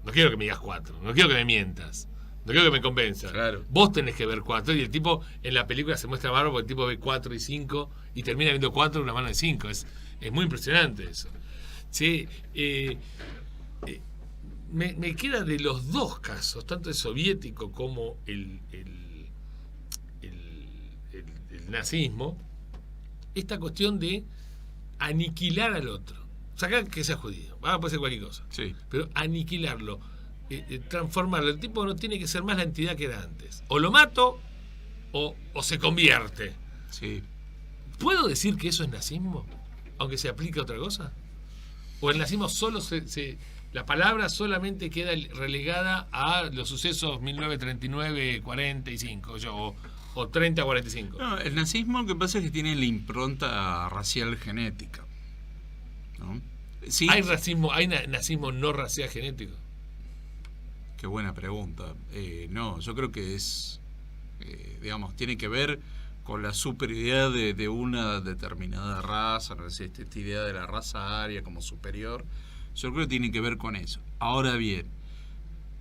Speaker 1: No quiero que me digas 4, no quiero que me mientas. No quiero que me convenza.
Speaker 2: Claro.
Speaker 1: Vos tenés que ver 4. Y el tipo en la película se muestra bárbaro porque el tipo ve 4 y 5 y termina viendo 4 en una mano de 5. Es muy impresionante eso. Sí, me queda de los dos casos, tanto el soviético como el nazismo, esta cuestión de aniquilar al otro. Sacar que sea judío. Puede ser cualquier cosa.
Speaker 2: Sí.
Speaker 1: Pero aniquilarlo. Transformarlo. El tipo no tiene que ser más la entidad que era antes. O lo mato o se convierte.
Speaker 2: Sí.
Speaker 1: ¿Puedo decir que eso es nazismo? Aunque se aplique a otra cosa. ¿O el nazismo solo la palabra solamente queda relegada a los sucesos 1939-45 o 30-45?
Speaker 2: No, el nazismo lo que pasa es que tiene la impronta racial genética, ¿no? Sí.
Speaker 1: ¿Hay nazismo no racial genético?
Speaker 2: Qué buena pregunta. No, yo creo que es, tiene que ver con la superioridad de una determinada raza, ¿no? Esta idea de la raza aria como superior, yo creo que tiene que ver con eso. Ahora bien,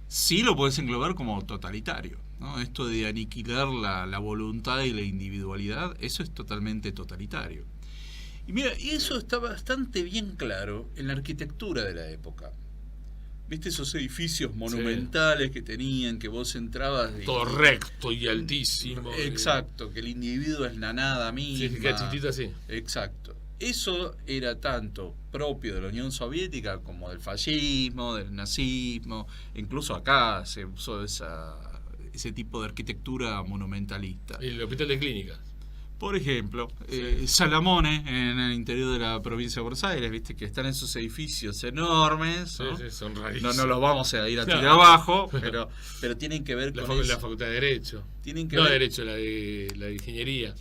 Speaker 2: sí lo puedes englobar como totalitario, ¿no? Esto de aniquilar la voluntad y la individualidad, eso es totalmente totalitario. Y mira, y eso está bastante bien claro en la arquitectura de la época. ¿Viste esos edificios monumentales que tenían, que vos entrabas?
Speaker 1: Todo recto y altísimo.
Speaker 2: Exacto, que el individuo es la nada misma.
Speaker 1: Sí, que chiquitito así.
Speaker 2: Exacto. Eso era tanto propio de la Unión Soviética como del fascismo, del nazismo. Incluso acá se usó ese tipo de arquitectura monumentalista.
Speaker 1: Y el hospital de clínicas.
Speaker 2: Por ejemplo, Salamone, en el interior de la provincia de Buenos Aires, viste que están esos edificios enormes, ¿no?
Speaker 1: Sí, son rarísimos.
Speaker 2: No los vamos a ir a tirar abajo, pero tienen que ver con
Speaker 1: la Facultad de Derecho.
Speaker 2: Tienen que
Speaker 1: ver...
Speaker 2: Derecho,
Speaker 1: la de Ingeniería.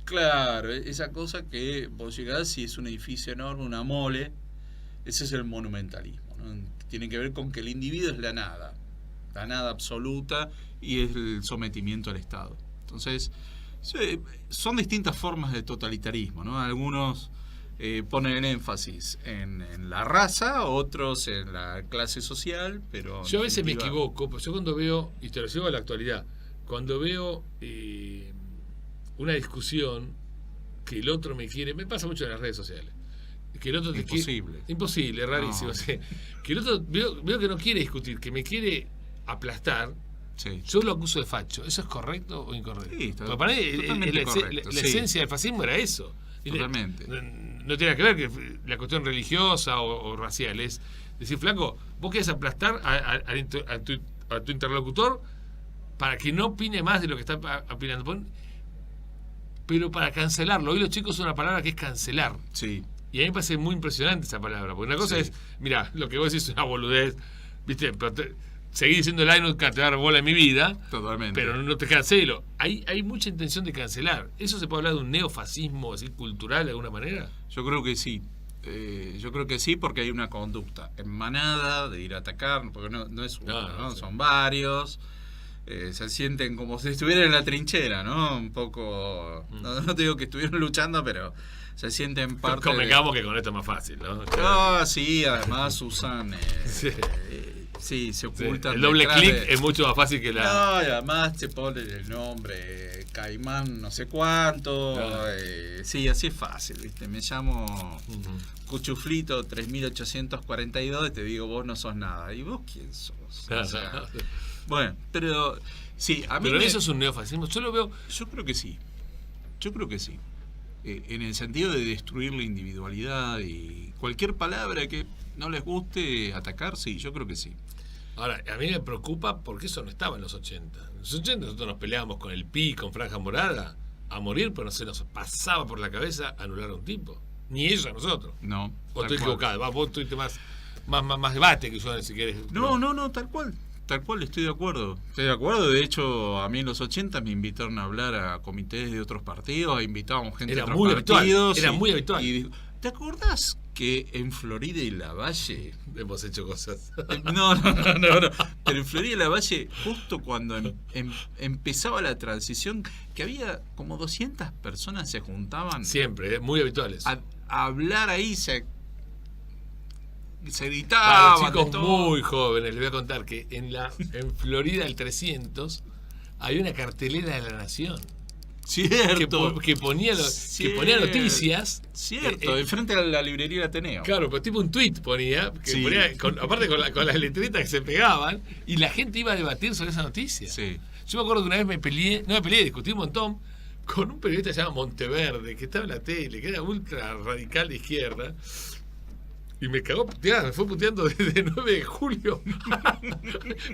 Speaker 2: Claro, esa cosa que vos llegás y es un edificio enorme, una mole, ese es el monumentalismo, ¿no? Tiene que ver con que el individuo es la nada absoluta, y es el sometimiento al Estado. Entonces, son distintas formas de totalitarismo, ¿no? Algunos ponen el énfasis en la raza, otros en la clase social, pero...
Speaker 1: Yo a veces me equivoco, pues yo cuando veo, y te lo llevo a la actualidad, cuando veo una discusión que el otro me quiere, me pasa mucho en las redes sociales, que el otro te
Speaker 2: imposible.
Speaker 1: Imposible, rarísimo. No. O sea, que el otro veo que no quiere discutir, que me quiere aplastar.
Speaker 2: Sí.
Speaker 1: Yo lo acuso de facho. ¿Eso es correcto o incorrecto?
Speaker 2: Sí,
Speaker 1: porque para mí la esencia del fascismo era eso.
Speaker 2: Totalmente.
Speaker 1: No tiene que ver que la cuestión religiosa o racial. Es decir, flaco, vos querés aplastar a tu interlocutor para que no opine más de lo que está opinando. pero para cancelarlo. Hoy los chicos usan una palabra que es cancelar.
Speaker 2: Sí.
Speaker 1: Y a mí me parece muy impresionante esa palabra. Porque una cosa es, mira, lo que vos decís es una boludez, ¿viste? Pero seguí diciendo el nunca te va a dar bola en mi vida.
Speaker 2: Totalmente.
Speaker 1: Pero no te cancelo. Hay mucha intención de cancelar. ¿Eso se puede hablar de un neofascismo así cultural de alguna manera?
Speaker 2: Yo creo que sí. Yo creo que sí, porque hay una conducta en manada de ir a atacar, porque no es uno, ¿no? Sí. Son varios. Se sienten como si estuvieran en la trinchera, ¿no? Un poco. No te digo que estuvieron luchando, pero se sienten parte.
Speaker 1: Convengamos que con esto es más fácil, ¿no?
Speaker 2: Sí, además usan. Sí, se ocultan.
Speaker 1: El doble clic es mucho más fácil que la.
Speaker 2: No, y además te ponen el nombre Caimán no sé cuánto. Sí, así es fácil, ¿viste? Me llamo Cuchuflito 3842 y te digo, vos no sos nada. ¿Y vos quién sos? O sea, bueno, pero sí, a mí.
Speaker 1: Pero eso es un neofascismo. Yo lo veo.
Speaker 2: Yo creo que sí. Yo creo que sí. En el sentido de destruir la individualidad y cualquier palabra que no les guste atacar, sí, yo creo que sí.
Speaker 1: Ahora, a mí me preocupa porque eso no estaba en los 80. En los 80 nosotros nos peleábamos con el PI, con Franja Morada, a morir, pero no se nos pasaba por la cabeza anular a un tipo. Ni ellos a nosotros.
Speaker 2: No.
Speaker 1: O estoy equivocado. Vos tuviste más debate que yo, si querés.
Speaker 2: No, tal cual. Tal cual, estoy de acuerdo. Estoy de acuerdo. De hecho, a mí en los 80 me invitaron a hablar a comités de otros partidos, invitábamos gente de otros partidos.
Speaker 1: Era muy habitual.
Speaker 2: Y, ¿te acordás que en Florida y Lavalle
Speaker 1: hemos hecho cosas?
Speaker 2: No. Pero en Florida y Lavalle, justo cuando empezaba la transición, que había como 200 personas se juntaban.
Speaker 1: Siempre, muy habituales.
Speaker 2: A hablar ahí, se gritaba.
Speaker 1: Para los chicos muy jóvenes, les voy a contar que en Florida el 300 hay una cartelera de La Nación.
Speaker 2: Cierto.
Speaker 1: Que ponía noticias.
Speaker 2: Cierto, enfrente a la librería Ateneo.
Speaker 1: Claro, pero tipo un tuit ponía, aparte con las letritas que se pegaban, y la gente iba a debatir sobre esa noticia.
Speaker 2: Sí.
Speaker 1: Yo me acuerdo que una vez discutí un montón con un periodista llamado Monteverde, que estaba en la tele, que era ultra radical de izquierda. Y me cagó puteada, me fue puteando desde 9 de julio.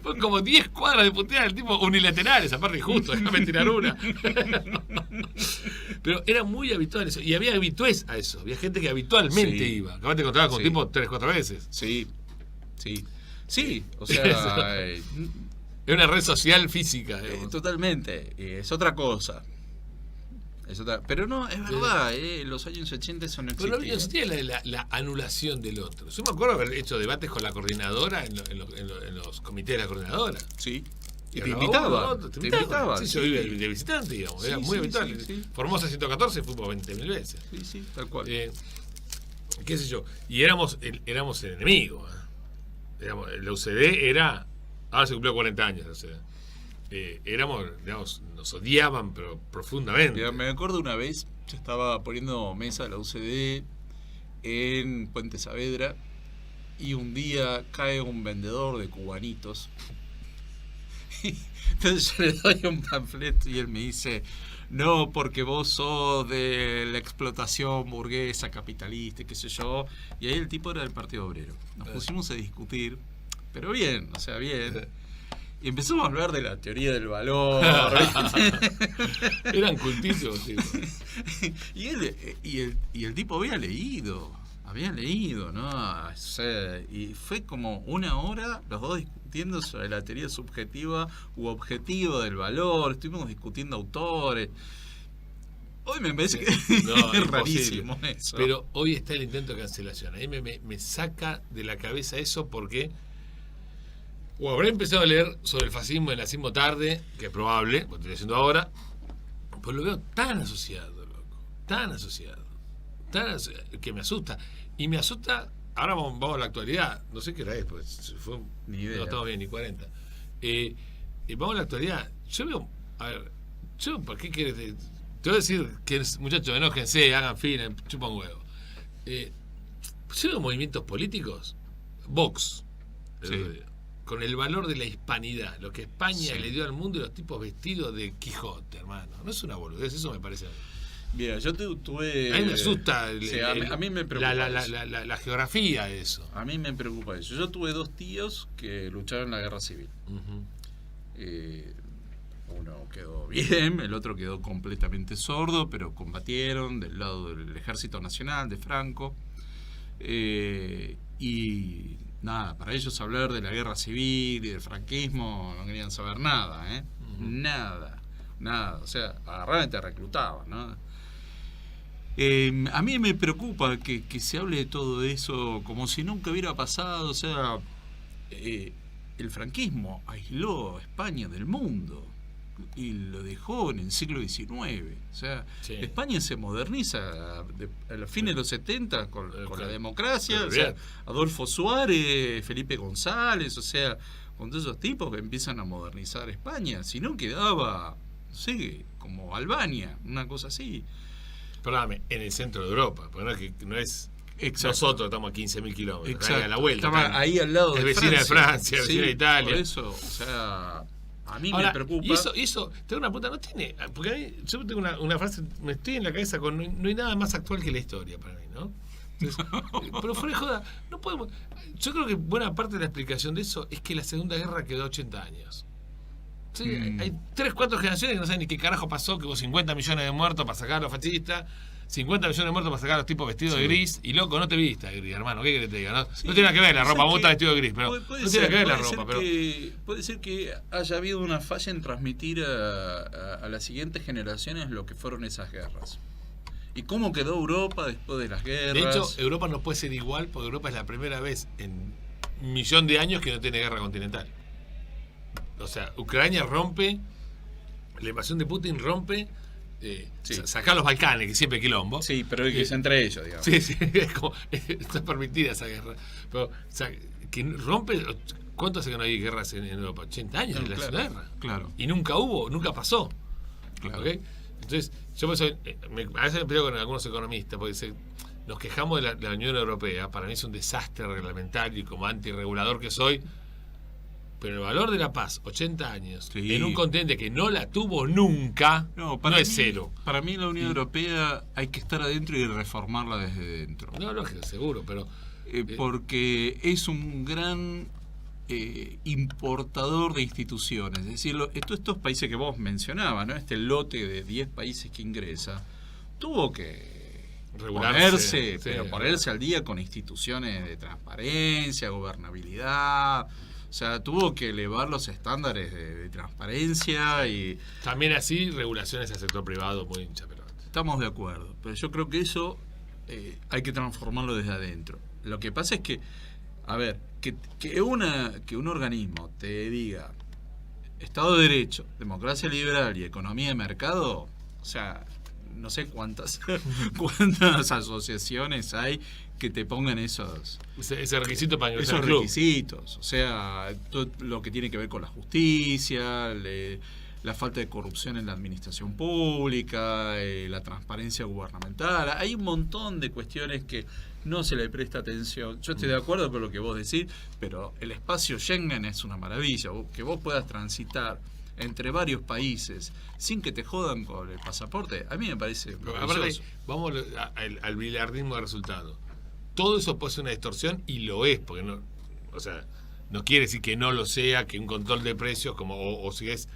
Speaker 1: Fue como 10 cuadras de puteada, el tipo unilaterales, aparte justo, déjame tirar una. Pero era muy habitual eso. Y había habitués a eso. Había gente que habitualmente iba. Capaz te encontrabas con tipo 3-4 veces.
Speaker 2: Sí, o sea.
Speaker 1: Es una red social física.
Speaker 2: Totalmente. Es otra cosa. Pero no, es verdad, los años 80 eso no existía.
Speaker 1: Pero no existía la anulación del otro. Yo me acuerdo haber hecho debates con la coordinadora en los comités de la coordinadora.
Speaker 2: Sí. Y te invitaba.
Speaker 1: Sí, yo iba de visitante, digamos. Era muy habitual.
Speaker 2: Sí.
Speaker 1: Formosa 114 fuimos 20.000 veces.
Speaker 2: Sí, tal cual.
Speaker 1: Qué sé yo. Y éramos el enemigo. La UCD era. Ahora se cumplió 40 años la UCD. Éramos, digamos, nos odiaban, pero profundamente.
Speaker 2: Mira, me acuerdo una vez, yo estaba poniendo mesa de la UCD en Puente Saavedra y un día cae un vendedor de cubanitos. Entonces yo le doy un panfleto y él me dice: no, porque vos sos de la explotación burguesa, capitalista, qué sé yo. Y ahí el tipo era del Partido Obrero. Nos pusimos a discutir, pero bien, o sea, bien. Y empezamos a hablar de la teoría del valor.
Speaker 1: Eran cultísimos, tío.
Speaker 2: Y el tipo había leído, ¿no? O sea, y fue como una hora los dos discutiendo sobre la teoría subjetiva u objetiva del valor. Estuvimos discutiendo autores. Hoy me parece que es rarísimo eso.
Speaker 1: Pero hoy está el intento de cancelación. A mí me saca de la cabeza eso porque... O habré empezado a leer sobre el fascismo y el nazismo tarde, que es probable, lo estoy haciendo ahora, pues lo veo tan asociado, loco, que me asusta. Y me asusta, ahora vamos a la actualidad, no sé qué hora es, pues
Speaker 2: ni idea.
Speaker 1: No estamos bien, ni 40. Vamos a la actualidad. Yo veo, ¿por qué quieres? Te voy a decir que muchachos, enójense, hagan fin, chupan huevo. Yo veo movimientos políticos, Vox, con el valor de la hispanidad, lo que España le dio al mundo y los tipos vestidos de Quijote, hermano. No es una boludez, eso me parece.
Speaker 2: Mira, yo tuve...
Speaker 1: A mí me asusta
Speaker 2: a mí me preocupa
Speaker 1: la geografía de eso.
Speaker 2: A mí me preocupa eso. Yo tuve 2 tíos que lucharon en la guerra civil. Uno quedó bien, el otro quedó completamente sordo, pero combatieron del lado del Ejército Nacional de Franco. Y nada, para ellos hablar de la guerra civil y del franquismo no querían saber nada, ¿eh? Nada. O sea, agarraban y te reclutaban, ¿no? A mí me preocupa que se hable de todo eso como si nunca hubiera pasado. O sea, el franquismo aisló a España del mundo y lo dejó en el siglo XIX. O sea, sí. España se moderniza a los fines de los 70 con la democracia. O sea, Adolfo Suárez, Felipe González, o sea, con todos esos tipos que empiezan a modernizar España. Si no, quedaba, no sé, como Albania, una cosa así.
Speaker 1: Perdóname, en el centro de Europa, porque no es exacto. Nosotros estamos a 15.000 kilómetros,
Speaker 2: ahí
Speaker 1: a la vuelta.
Speaker 2: Estaba ahí al lado de
Speaker 1: vecina de Francia,
Speaker 2: sí,
Speaker 1: vecina de Italia.
Speaker 2: Por eso, o sea, a mí
Speaker 1: ahora,
Speaker 2: me preocupa.
Speaker 1: Y eso, tengo una puta, no tiene. Porque a mí, yo tengo una frase, me estoy en la cabeza con no hay nada más actual que la historia para mí, ¿no? Entonces, pero fuera de joda, no podemos. Yo creo que buena parte de la explicación de eso es que la Segunda Guerra quedó 80 años. Sí, hay 3-4 generaciones que no saben ni qué carajo pasó, que hubo 50 millones de muertos para sacar a los fascistas, 50 millones de muertos para sacar a los tipos vestidos de gris, y loco, no te viste de gris, hermano, ¿qué querés que te diga? No, sí, no tiene nada que ver la ropa, vos estás vestido de gris, pero no tiene que ver la ropa. Pero
Speaker 2: puede ser que haya habido una falla en transmitir a las siguientes generaciones lo que fueron esas guerras. ¿Y cómo quedó Europa después de las guerras?
Speaker 1: De hecho, Europa no puede ser igual, porque Europa es la primera vez en 1.000.000 de años que no tiene guerra continental. O sea, Ucrania rompe, la invasión de Putin rompe, sacar los Balcanes, que siempre quilombo.
Speaker 2: Sí, pero es entre ellos, digamos.
Speaker 1: Sí, es como, está permitida esa guerra. Pero, o sea, que rompe, ¿cuánto hace que no hay guerras en Europa? 80 años de la guerra.
Speaker 2: Claro.
Speaker 1: Y nunca pasó.
Speaker 2: Claro.
Speaker 1: ¿Okay? Entonces, yo a veces me peleo con algunos economistas, porque nos quejamos de la Unión Europea. Para mí es un desastre reglamentario y como antirregulador que soy. Pero el valor de la paz, 80 años, sí, en un continente que no la tuvo nunca, no es cero.
Speaker 2: Para mí la Unión Europea hay que estar adentro y reformarla desde dentro.
Speaker 1: No, lógico, seguro, pero...
Speaker 2: porque es un gran importador de instituciones. Es decir, estos países que vos mencionabas, ¿no? Este lote de 10 países que ingresa, tuvo que ponerse al día con instituciones de transparencia, gobernabilidad... O sea, tuvo que elevar los estándares de transparencia y...
Speaker 1: También así, regulaciones al sector privado muy hincha pelota.
Speaker 2: Estamos de acuerdo, pero yo creo que eso hay que transformarlo desde adentro. Lo que pasa es que, a ver, que un organismo te diga Estado de Derecho, democracia liberal y economía de mercado, o sea, no sé cuántas asociaciones hay que te pongan
Speaker 1: ese requisito para ingresar
Speaker 2: esos
Speaker 1: al club.
Speaker 2: Requisitos, o sea, todo lo que tiene que ver con la justicia, la falta de corrupción en la administración pública, la transparencia gubernamental. Hay un montón de cuestiones que no se le presta atención. Yo estoy de acuerdo con lo que vos decís, pero el espacio Schengen es una maravilla, que vos puedas transitar entre varios países sin que te jodan con el pasaporte, a mí me parece maravilloso.
Speaker 1: Vamos al bilardismo de resultados. Todo eso puede ser una distorsión y lo es, porque no, o sea, no quiere decir que no lo sea, que un control de precios o si es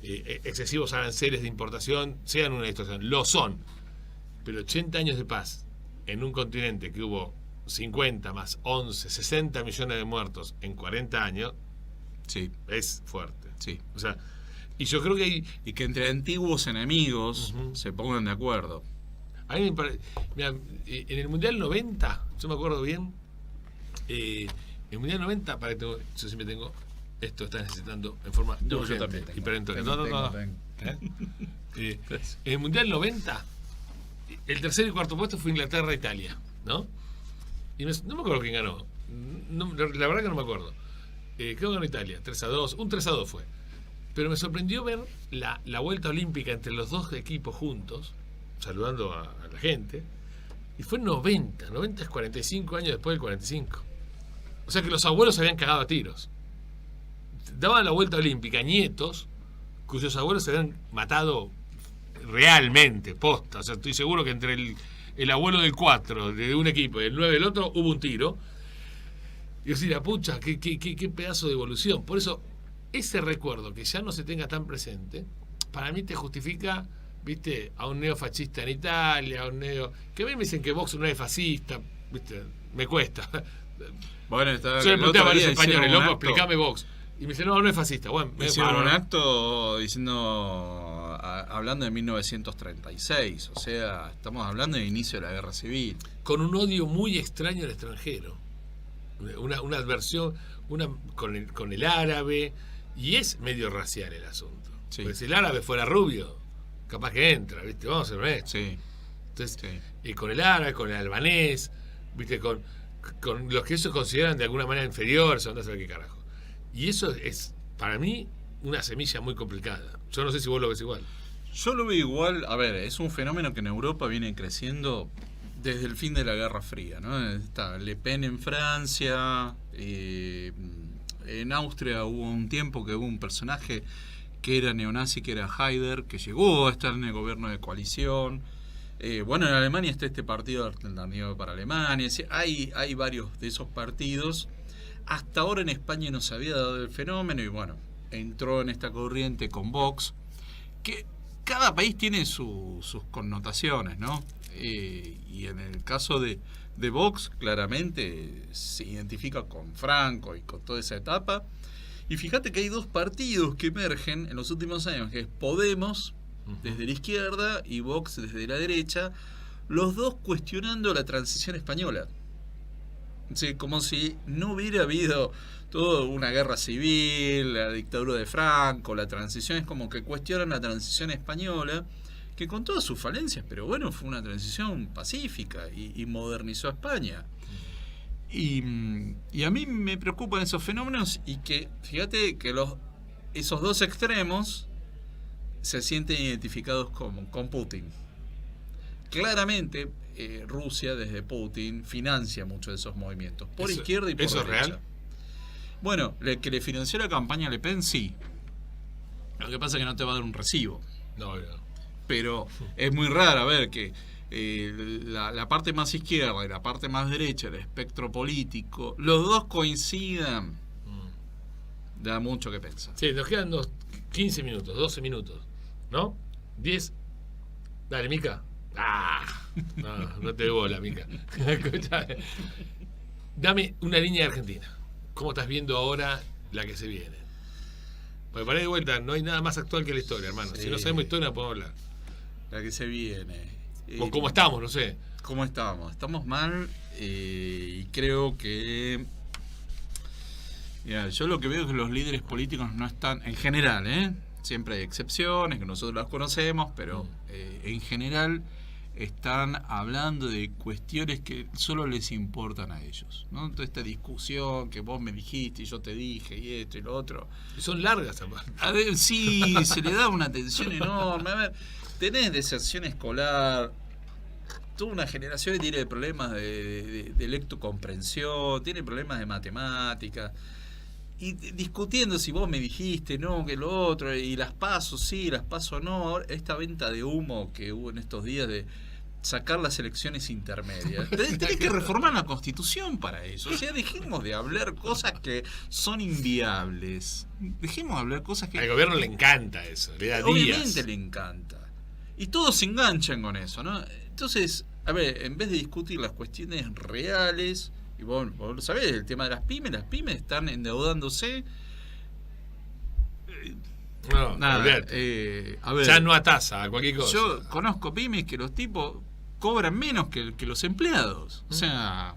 Speaker 1: excesivos aranceles de importación sean una distorsión. Lo son, pero 80 años de paz en un continente que hubo 50 más 11, 60 millones de muertos en 40 años,
Speaker 2: sí,
Speaker 1: es fuerte.
Speaker 2: Sí.
Speaker 1: O sea, y yo creo que
Speaker 2: y que entre antiguos enemigos se pongan de acuerdo.
Speaker 1: A mí me parece, mira, en el Mundial 90, yo me acuerdo bien, en el Mundial 90, yo siempre tengo, esto está necesitando en forma
Speaker 2: yo también tengo.
Speaker 1: En el Mundial 90, el tercer y cuarto puesto fue Inglaterra e Italia, ¿no? Y no me acuerdo quién ganó, la verdad que no me acuerdo. Creo que ganó Italia, 3-2, un 3-2 fue. Pero me sorprendió ver la vuelta olímpica entre los dos equipos juntos, saludando a la gente, y fue 90 es 45 años después del 45. O sea que los abuelos se habían cagado a tiros. Daban la vuelta olímpica nietos cuyos abuelos se habían matado realmente, posta. O sea, estoy seguro que entre el abuelo del 4 de un equipo y el 9 del otro hubo un tiro. Y yo decía, pucha, qué pedazo de evolución. Por eso ese recuerdo que ya no se tenga tan presente, para mí te justifica, viste, a un neofascista en Italia, a un que a mí me dicen que Vox no es fascista, viste, me cuesta.
Speaker 2: Bueno, está.
Speaker 1: Yo le pregunté a varios españoles, loco, explícame Vox. Y me dice, no es fascista. Bueno,
Speaker 2: hicieron un acto diciendo, hablando de 1936, o sea, estamos hablando del inicio de la guerra civil.
Speaker 1: Con un odio muy extraño al extranjero. Una adversión con el árabe, y es medio racial el asunto. Sí. Porque si el árabe fuera rubio, capaz que entra, ¿viste? Vamos a ser honestos.
Speaker 2: Sí.
Speaker 1: Entonces,
Speaker 2: sí.
Speaker 1: Y con el árabe, con el albanés, ¿viste? Con los que ellos consideran de alguna manera inferiores, no sé qué carajo. Y eso es, para mí, una semilla muy complicada. Yo no sé si vos lo ves igual.
Speaker 2: Yo lo veo igual. A ver, es un fenómeno que en Europa viene creciendo desde el fin de la Guerra Fría, ¿no? Está Le Pen en Francia, en Austria hubo un tiempo que hubo un personaje que era neonazi, que era Haider, que llegó a estar en el gobierno de coalición. Bueno, en Alemania está este partido alternativo para Alemania. Hay varios de esos partidos. Hasta ahora en España no se había dado el fenómeno y bueno, entró en esta corriente con Vox, que cada país tiene sus connotaciones, ¿no? Y en el caso de Vox, claramente se identifica con Franco y con toda esa etapa. Y fíjate que hay dos partidos que emergen en los últimos años, que es Podemos, desde la izquierda, y Vox desde la derecha, los dos cuestionando la transición española. Sí, como si no hubiera habido toda una guerra civil, la dictadura de Franco, la transición, es como que cuestionan la transición española, que con todas sus falencias, pero bueno, fue una transición pacífica y modernizó a España. Y a mí me preocupan esos fenómenos y que, fíjate que esos dos extremos se sienten identificados con Putin. Claramente, Rusia, desde Putin, financia muchos de esos movimientos, por izquierda y por derecha. ¿Eso es real? Bueno, que le financió la campaña Le Pen, sí. Lo que pasa es que no te va a dar un recibo.
Speaker 1: No.
Speaker 2: Pero es muy raro, a ver, que la parte más izquierda y la parte más derecha del espectro político, los dos coincidan, da mucho que pensar.
Speaker 1: Sí, nos quedan 15 minutos, 12 minutos, ¿no? 10. Dale, Mica. No te dé bola, Mica. Dame una línea de Argentina. ¿Cómo estás viendo ahora la que se viene? Porque para de vuelta, no hay nada más actual que la historia, hermano. Sí. Si no sabemos historia, no podemos hablar.
Speaker 2: La que se viene.
Speaker 1: O cómo estamos, no sé.
Speaker 2: ¿Cómo estamos? Estamos mal y creo que... Mira, yo lo que veo es que los líderes políticos no están, en general, siempre hay excepciones, que nosotros las conocemos, pero en general están hablando de cuestiones que solo les importan a ellos, ¿no? Toda esta discusión que vos me dijiste y yo te dije y esto y lo otro.
Speaker 1: Y son largas, aparte.
Speaker 2: A ver, sí, se le da una atención enorme. A ver, tenés deserción escolar, toda una generación que tiene problemas de lectocomprensión, tiene problemas de matemáticas. Y discutiendo si vos me dijiste, no, que lo otro, y las PASO sí, las PASO no. Ahora, esta venta de humo que hubo en estos días de sacar las elecciones intermedias. Tenés que reformar la Constitución para eso. O sea, dejemos de hablar cosas que son inviables. Dejemos de hablar cosas que...
Speaker 1: Al gobierno le encanta eso, le da días.
Speaker 2: Obviamente le encanta. Y todos se enganchan con eso, ¿no? Entonces, a ver, en vez de discutir las cuestiones reales... Y vos lo sabés, el tema de las pymes están endeudándose.
Speaker 1: No,
Speaker 2: nada, a ver,
Speaker 1: ya no a tasa, a cualquier cosa.
Speaker 2: Yo conozco pymes que los tipos cobran menos que los empleados. O sea,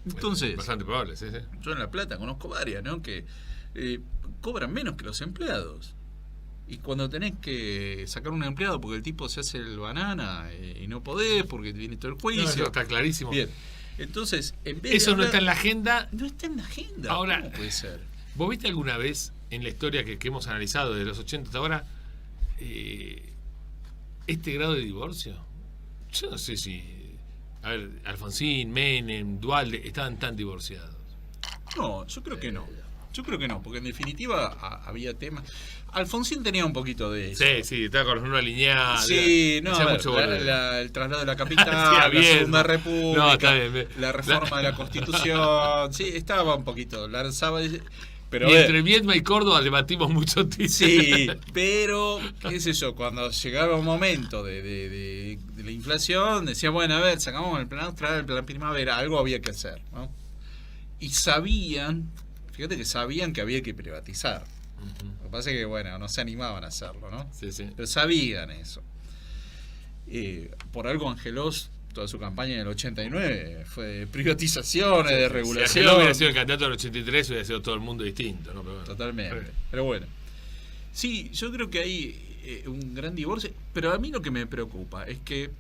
Speaker 2: entonces...
Speaker 1: Bastante probable, sí.
Speaker 2: Yo en La Plata conozco varias, ¿no? Que cobran menos que los empleados. Y cuando tenés que sacar un empleado porque el tipo se hace el banana y no podés porque viene todo el juicio.
Speaker 1: No, eso está clarísimo.
Speaker 2: Bien. Entonces, en vez
Speaker 1: eso
Speaker 2: de hablar,
Speaker 1: no está en la agenda.
Speaker 2: No está en la agenda.
Speaker 1: Ahora,
Speaker 2: ¿cómo puede ser?
Speaker 1: ¿Vos viste alguna vez en la historia que hemos analizado desde los 80 hasta ahora este grado de divorcio? Yo no sé si... A ver, Alfonsín, Menem, Duhalde, estaban tan divorciados.
Speaker 2: No, yo creo que no. Yo creo que no, porque en definitiva había temas. Alfonsín tenía un poquito de eso.
Speaker 1: Sí, estaba con los números alineados.
Speaker 2: Sí, no, el traslado de la capital, la Segunda República, la reforma de la Constitución. Sí, estaba un poquito. Pero
Speaker 1: y entre Viedma y Córdoba debatimos mucho títulos.
Speaker 2: Sí, pero, qué sé yo, cuando llegaba un momento de la inflación, decía, bueno, a ver, sacamos el plan austral, el plan primavera, algo había que hacer, ¿no? Y sabían, fíjate que sabían que había que privatizar. Lo que pasa es que, bueno, no se animaban a hacerlo, ¿no?
Speaker 1: Sí, sí.
Speaker 2: Pero sabían eso. Por algo Angelos, toda su campaña en el 89 fue de privatizaciones, de regulación.
Speaker 1: Si Angelos hubiera sido el candidato del 83, hubiera sido todo el mundo distinto, ¿no? Pero bueno.
Speaker 2: Totalmente. Pero bueno. Sí, yo creo que hay un gran divorcio. Pero a mí lo que me preocupa es que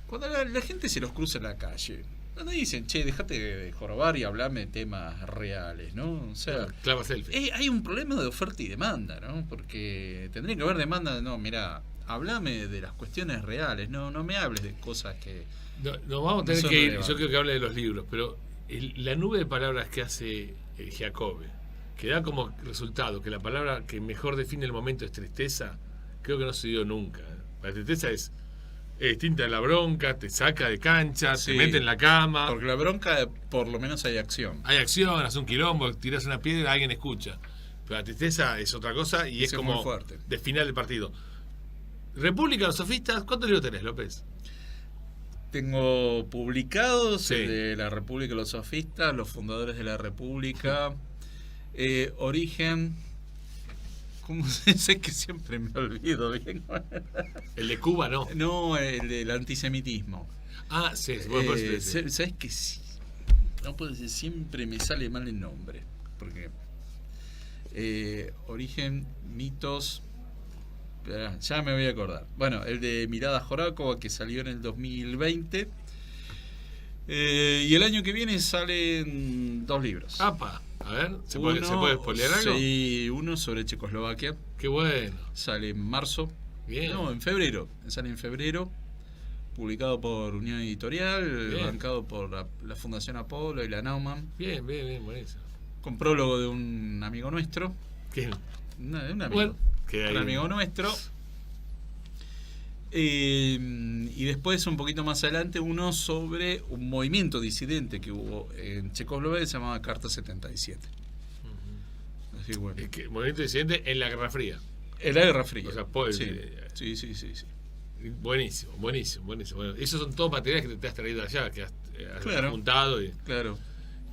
Speaker 2: cuando la gente se los cruza en la calle, cuando dicen, che, dejate de jorobar y hablame de temas reales, ¿no? O sea,
Speaker 1: clava selfie.
Speaker 2: Hay un problema de oferta y demanda, ¿no? Porque tendría que haber demanda, no, mira, hablame de las cuestiones reales, no me hables de cosas que...
Speaker 1: No vamos a tener que ir, yo creo que hable de los libros, pero la nube de palabras que hace Giacobbe, que da como resultado que la palabra que mejor define el momento es tristeza, creo que no se dio nunca. La tristeza es distinta de la bronca, te saca de cancha, te mete en la cama.
Speaker 2: Porque la bronca, por lo menos hay acción.
Speaker 1: Hay acción, haces un quilombo, tirás una piedra, alguien escucha. Pero la tristeza es otra cosa y es como
Speaker 2: muy fuerte.
Speaker 1: De final del partido. República de los Sofistas, ¿cuántos libros tenés, López?
Speaker 2: Tengo publicados el de la República de los Sofistas, los fundadores de la República, Origen. ¿Cómo se dice? Que siempre me olvido bien?
Speaker 1: El de Cuba, ¿no?
Speaker 2: No, el del antisemitismo.
Speaker 1: Ah, sí.
Speaker 2: ¿Sabes qué? Sí. No puede ser, siempre me sale mal el nombre. Porque Origen, mitos... Ya me voy a acordar. Bueno, el de Mirada Jorácova, que salió en el 2020. Y el año que viene salen 2 libros.
Speaker 1: ¡Apa! A ver, ¿se puede spoilear algo?
Speaker 2: Sí, uno sobre Checoslovaquia.
Speaker 1: ¡Qué bueno!
Speaker 2: Sale en marzo.
Speaker 1: Bien.
Speaker 2: No, en febrero. Sale en febrero. Publicado por Unión Editorial. Bien. Bancado por la Fundación Apolo y la Naumann.
Speaker 1: Bien, buenísimo.
Speaker 2: Con prólogo de un amigo nuestro.
Speaker 1: ¿Qué?
Speaker 2: Un amigo.
Speaker 1: Bueno,
Speaker 2: un amigo nuestro. Y después, un poquito más adelante, uno sobre un movimiento disidente que hubo en Checoslovaquia, se llamaba Carta 77. Así, bueno.
Speaker 1: Movimiento disidente en la Guerra Fría.
Speaker 2: En la Guerra Fría.
Speaker 1: O sea,
Speaker 2: sí.
Speaker 1: Buenísimo. Bueno, esos son todos materiales que te has traído allá, que has juntado.
Speaker 2: Claro.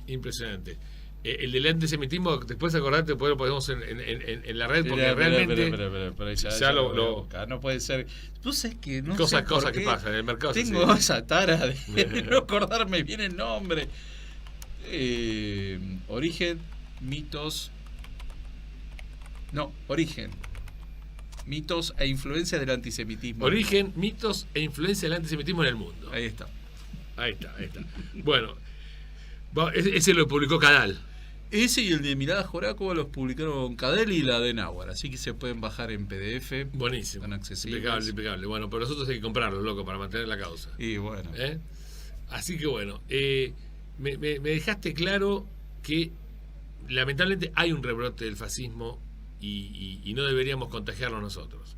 Speaker 1: Impresionante. El del antisemitismo, después acordate, después lo ponemos en la red, porque realmente
Speaker 2: pero
Speaker 1: ya lo
Speaker 2: no puede ser. Tú sabes que no
Speaker 1: cosas
Speaker 2: sé por
Speaker 1: que
Speaker 2: qué
Speaker 1: pasan en el mercado.
Speaker 2: Tengo esa tara de no acordarme bien el nombre. Origen, mitos. No, Origen. Mitos e influencia del antisemitismo.
Speaker 1: Origen, mitos e influencia del antisemitismo en el mundo.
Speaker 2: Ahí está. Bueno,
Speaker 1: ese lo publicó Cadal.
Speaker 2: Ese y el de Mirada Jorácova los publicaron Cadel y la de Náhuatl, así que se pueden bajar en PDF.
Speaker 1: Buenísimo.
Speaker 2: Están accesibles.
Speaker 1: Impecable. Bueno, pero nosotros hay que comprarlos, loco, para mantener la causa.
Speaker 2: Y bueno.
Speaker 1: Así que bueno, me dejaste claro que lamentablemente hay un rebrote del fascismo y no deberíamos contagiarlo nosotros.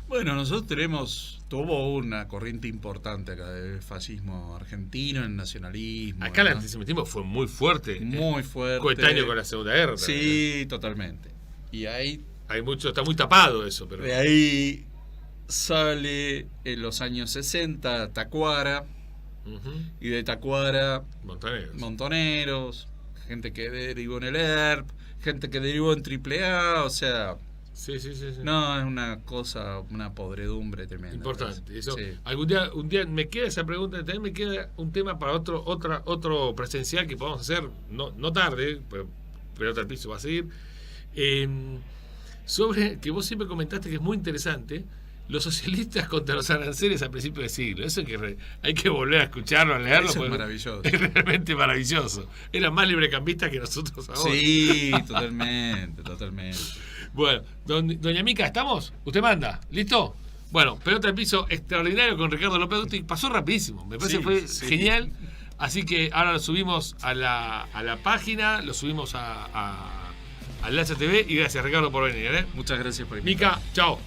Speaker 2: Bueno, nosotros tuvo una corriente importante acá del fascismo argentino, el nacionalismo.
Speaker 1: Acá el antisemitismo fue muy fuerte.
Speaker 2: Muy fuerte.
Speaker 1: Coetáneo con la Segunda Guerra.
Speaker 2: Sí, totalmente. Y ahí...
Speaker 1: Hay mucho, está muy tapado eso, pero...
Speaker 2: De ahí sale en los años 60 Tacuara. Y de Tacuara... Montoneros. Gente que derivó en el ERP. Gente que derivó en AAA, o sea...
Speaker 1: Sí.
Speaker 2: No, es una cosa, una podredumbre tremenda.
Speaker 1: Importante. Eso,
Speaker 2: sí.
Speaker 1: Un día me queda esa pregunta, también me queda un tema para otro presencial que podamos hacer, no tarde, pero otro piso va a seguir. Sobre que vos siempre comentaste que es muy interesante, los socialistas contra los aranceles a principios de siglo. Eso hay que volver a escucharlo, a leerlo.
Speaker 2: Eso es maravilloso.
Speaker 1: Es realmente maravilloso. Eran más librecambistas que nosotros ahora.
Speaker 2: Sí, totalmente.
Speaker 1: Bueno, doña Mica, ¿estamos? ¿Usted manda? ¿Listo? Bueno, pelota de piso extraordinario con Ricardo López Dutti. Pasó rapidísimo, me parece que fue genial. Así que ahora lo subimos a la página, lo subimos a Lacha TV y gracias Ricardo por venir.
Speaker 2: Muchas gracias por invitarme.
Speaker 1: Mica, chao.